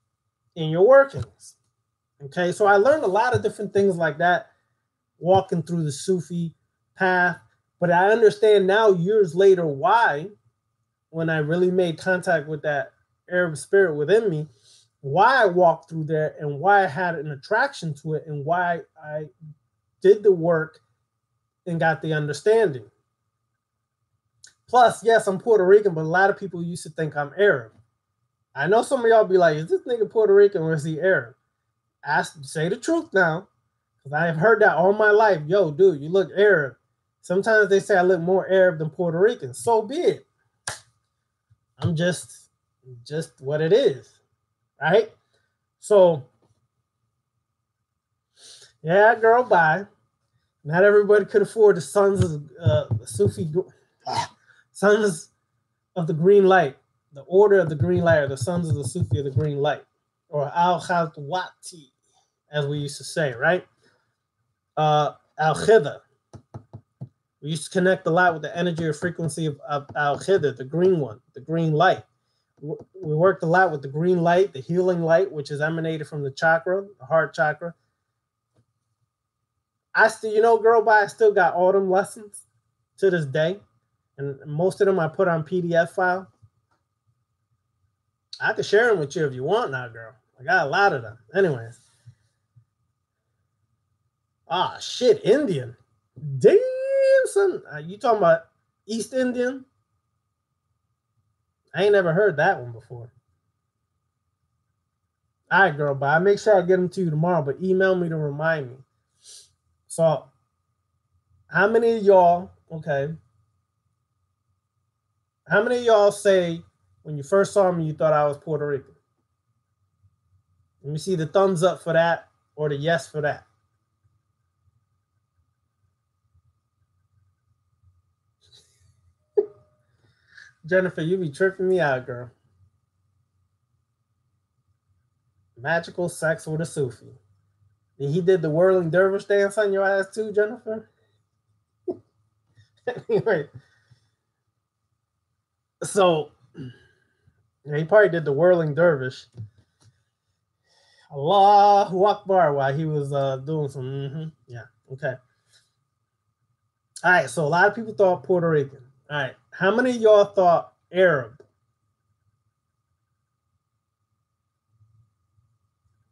in your workings. Okay, so I learned a lot of different things like that walking through the Sufi path, but I understand now years later why, when I really made contact with that Arab spirit within me, why I walked through there and why I had an attraction to it and why I did the work and got the understanding. Plus, yes, I'm Puerto Rican, but a lot of people used to think I'm Arab. I know some of y'all be like, is this nigga Puerto Rican or is he Arab? Say the truth now, because I have heard that all my life. Yo, dude, you look Arab. Sometimes they say I look more Arab than Puerto Rican. So be it. I'm just what it is, right? So, yeah, girl, bye. Not everybody could afford the Sons of Sons of the Green Light, the Order of the Green Light, or the Sons of the Sufi of the Green Light, or Al-Khadwati, as we used to say, right? Al-Khidr. We used to connect a lot with the energy or frequency of Al-Khidr, the green one, the green light. We worked a lot with the green light, the healing light, which is emanated from the chakra, the heart chakra. I still, girl, I still got all them lessons to this day. And most of them I put on PDF file. I could share them with you if you want now, girl. I got a lot of them. Anyways. Ah, shit, Indian. Damn, son. You talking about East Indian? I ain't never heard that one before. All right, girl, bye. I'll make sure I get them to you tomorrow, but email me to remind me. So, how many of y'all, okay, how many of y'all say when you first saw me, you thought I was Puerto Rican? Let me see the thumbs up for that or the yes for that. Jennifer, you be tripping me out, girl. Magical sex with a Sufi. And he did the whirling dervish dance on your ass too, Jennifer? Anyway. So, he probably did the whirling dervish. Allahu Akbar while he was doing some, yeah, okay. All right, so a lot of people thought Puerto Rican. All right, how many of y'all thought Arab?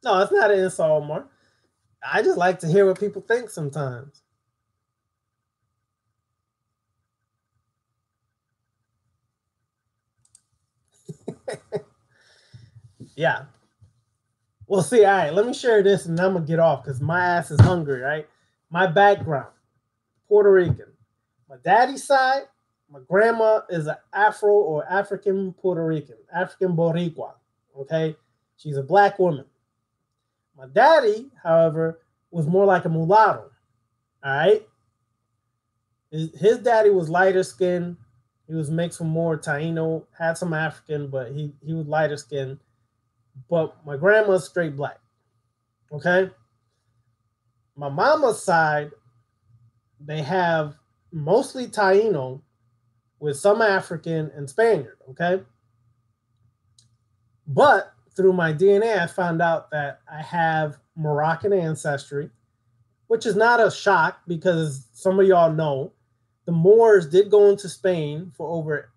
No, it's not an insult, Omar. I just like to hear what people think sometimes. Yeah. Well, see, all right, let me share this and I'm going to get off because my ass is hungry, right? My background, Puerto Rican. My daddy's side, my grandma is an Afro or African Puerto Rican, African Boricua, okay? She's a black woman. My daddy, however, was more like a mulatto, all right? His daddy was lighter skinned. He was mixed with more Taino, had some African, but he was lighter skinned. But my grandma's straight black, okay? My mama's side, they have mostly Taino with some African and Spaniard, okay? But through my DNA, I found out that I have Moroccan ancestry, which is not a shock because some of y'all know the Moors did go into Spain for over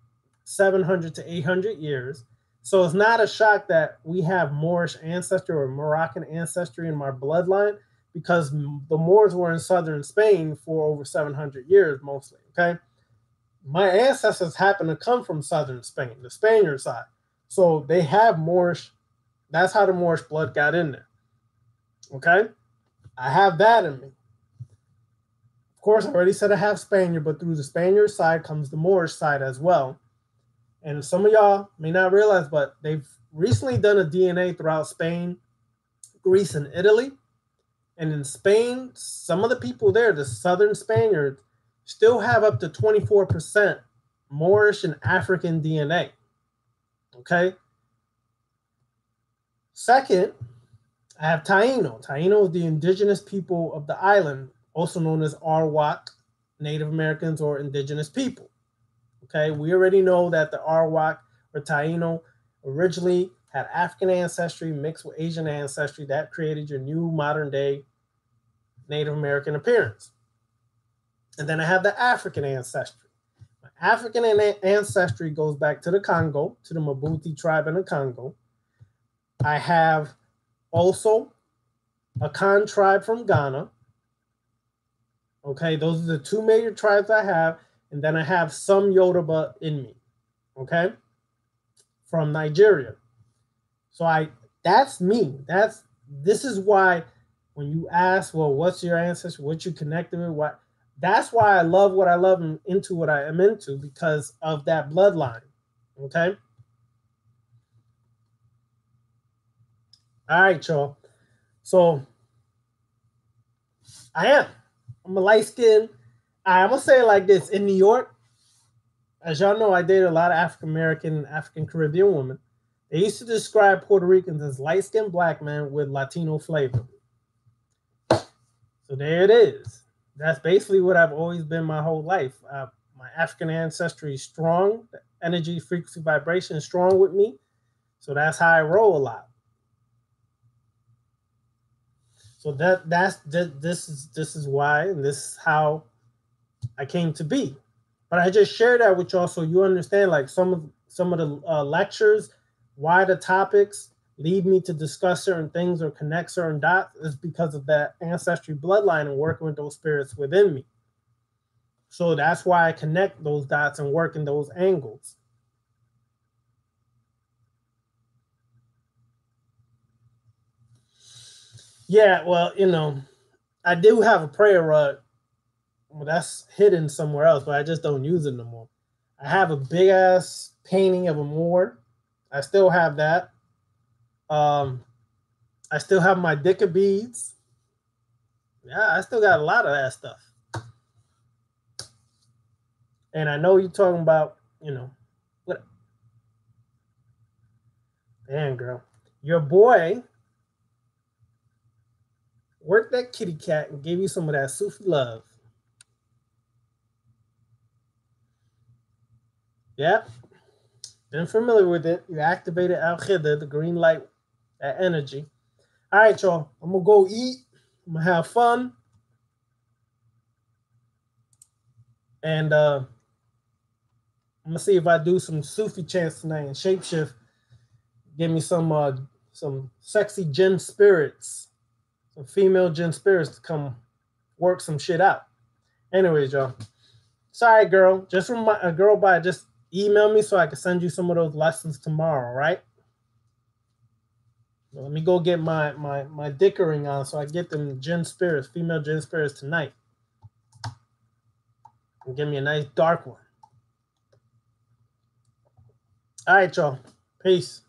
700 to 800 years. So it's not a shock that we have Moorish ancestry or Moroccan ancestry in my bloodline because the Moors were in southern Spain for over 700 years mostly, okay? My ancestors happen to come from southern Spain, the Spaniard side. So they have Moorish, that's how the Moorish blood got in there, okay? I have that in me. Of course, I already said I have Spaniard, but through the Spaniard side comes the Moorish side as well. And some of y'all may not realize, but they've recently done a DNA throughout Spain, Greece, and Italy. And in Spain, some of the people there, the southern Spaniards, still have up to 24% Moorish and African DNA. Okay? Second, I have Taino. Taino is the indigenous people of the island, also known as Arawak, Native Americans, or indigenous people. Okay, we already know that the Arawak or Taino originally had African ancestry mixed with Asian ancestry. That created your new modern day Native American appearance. And then I have the African ancestry. My African ancestry goes back to the Congo, to the Mabuti tribe in the Congo. I have also a Kan tribe from Ghana. Okay, those are the two major tribes I have. And then I have some Yoruba in me, okay, from Nigeria. So that's me. This is why when you ask, well, what's your ancestry? What you connected with? What? That's why I love what I love and into what I am into because of that bloodline, okay? All right, y'all. So I'm a light skin. I'm gonna say it like this: in New York, as y'all know, I dated a lot of African American, African Caribbean women. They used to describe Puerto Ricans as light-skinned black men with Latino flavor. So there it is. That's basically what I've always been my whole life. My African ancestry is strong. The energy, frequency, vibration is strong with me. So that's how I roll a lot. So this is why, and this is how I came to be. But I just share that with y'all so you understand, like some of the lectures, why the topics lead me to discuss certain things or connect certain dots is because of that ancestry bloodline and working with those spirits within me. So that's why I connect those dots and work in those angles. Yeah, well, I do have a prayer rug. Well, that's hidden somewhere else, but I just don't use it no more. I have a big ass painting of a Moor. I still have that. I still have my Dicker beads. Yeah, I still got a lot of that stuff. And I know you're talking about, what? Damn, girl. Your boy worked that kitty cat and gave you some of that Sufi love. Yep. Been familiar with it. You activated Al Khidr, the green light, that energy. All right, y'all. I'm going to go eat. I'm going to have fun. And I'm going to see if I do some Sufi chants tonight and shapeshift. Give me some sexy Jinn spirits. Some female Jinn spirits to come work some shit out. Anyways, y'all. Sorry, girl. Just just email me so I can send you some of those lessons tomorrow, right? Let me go get my dickering on so I get them Jinn spirits, female Jinn spirits tonight. And give me a nice dark one. All right, y'all. Peace.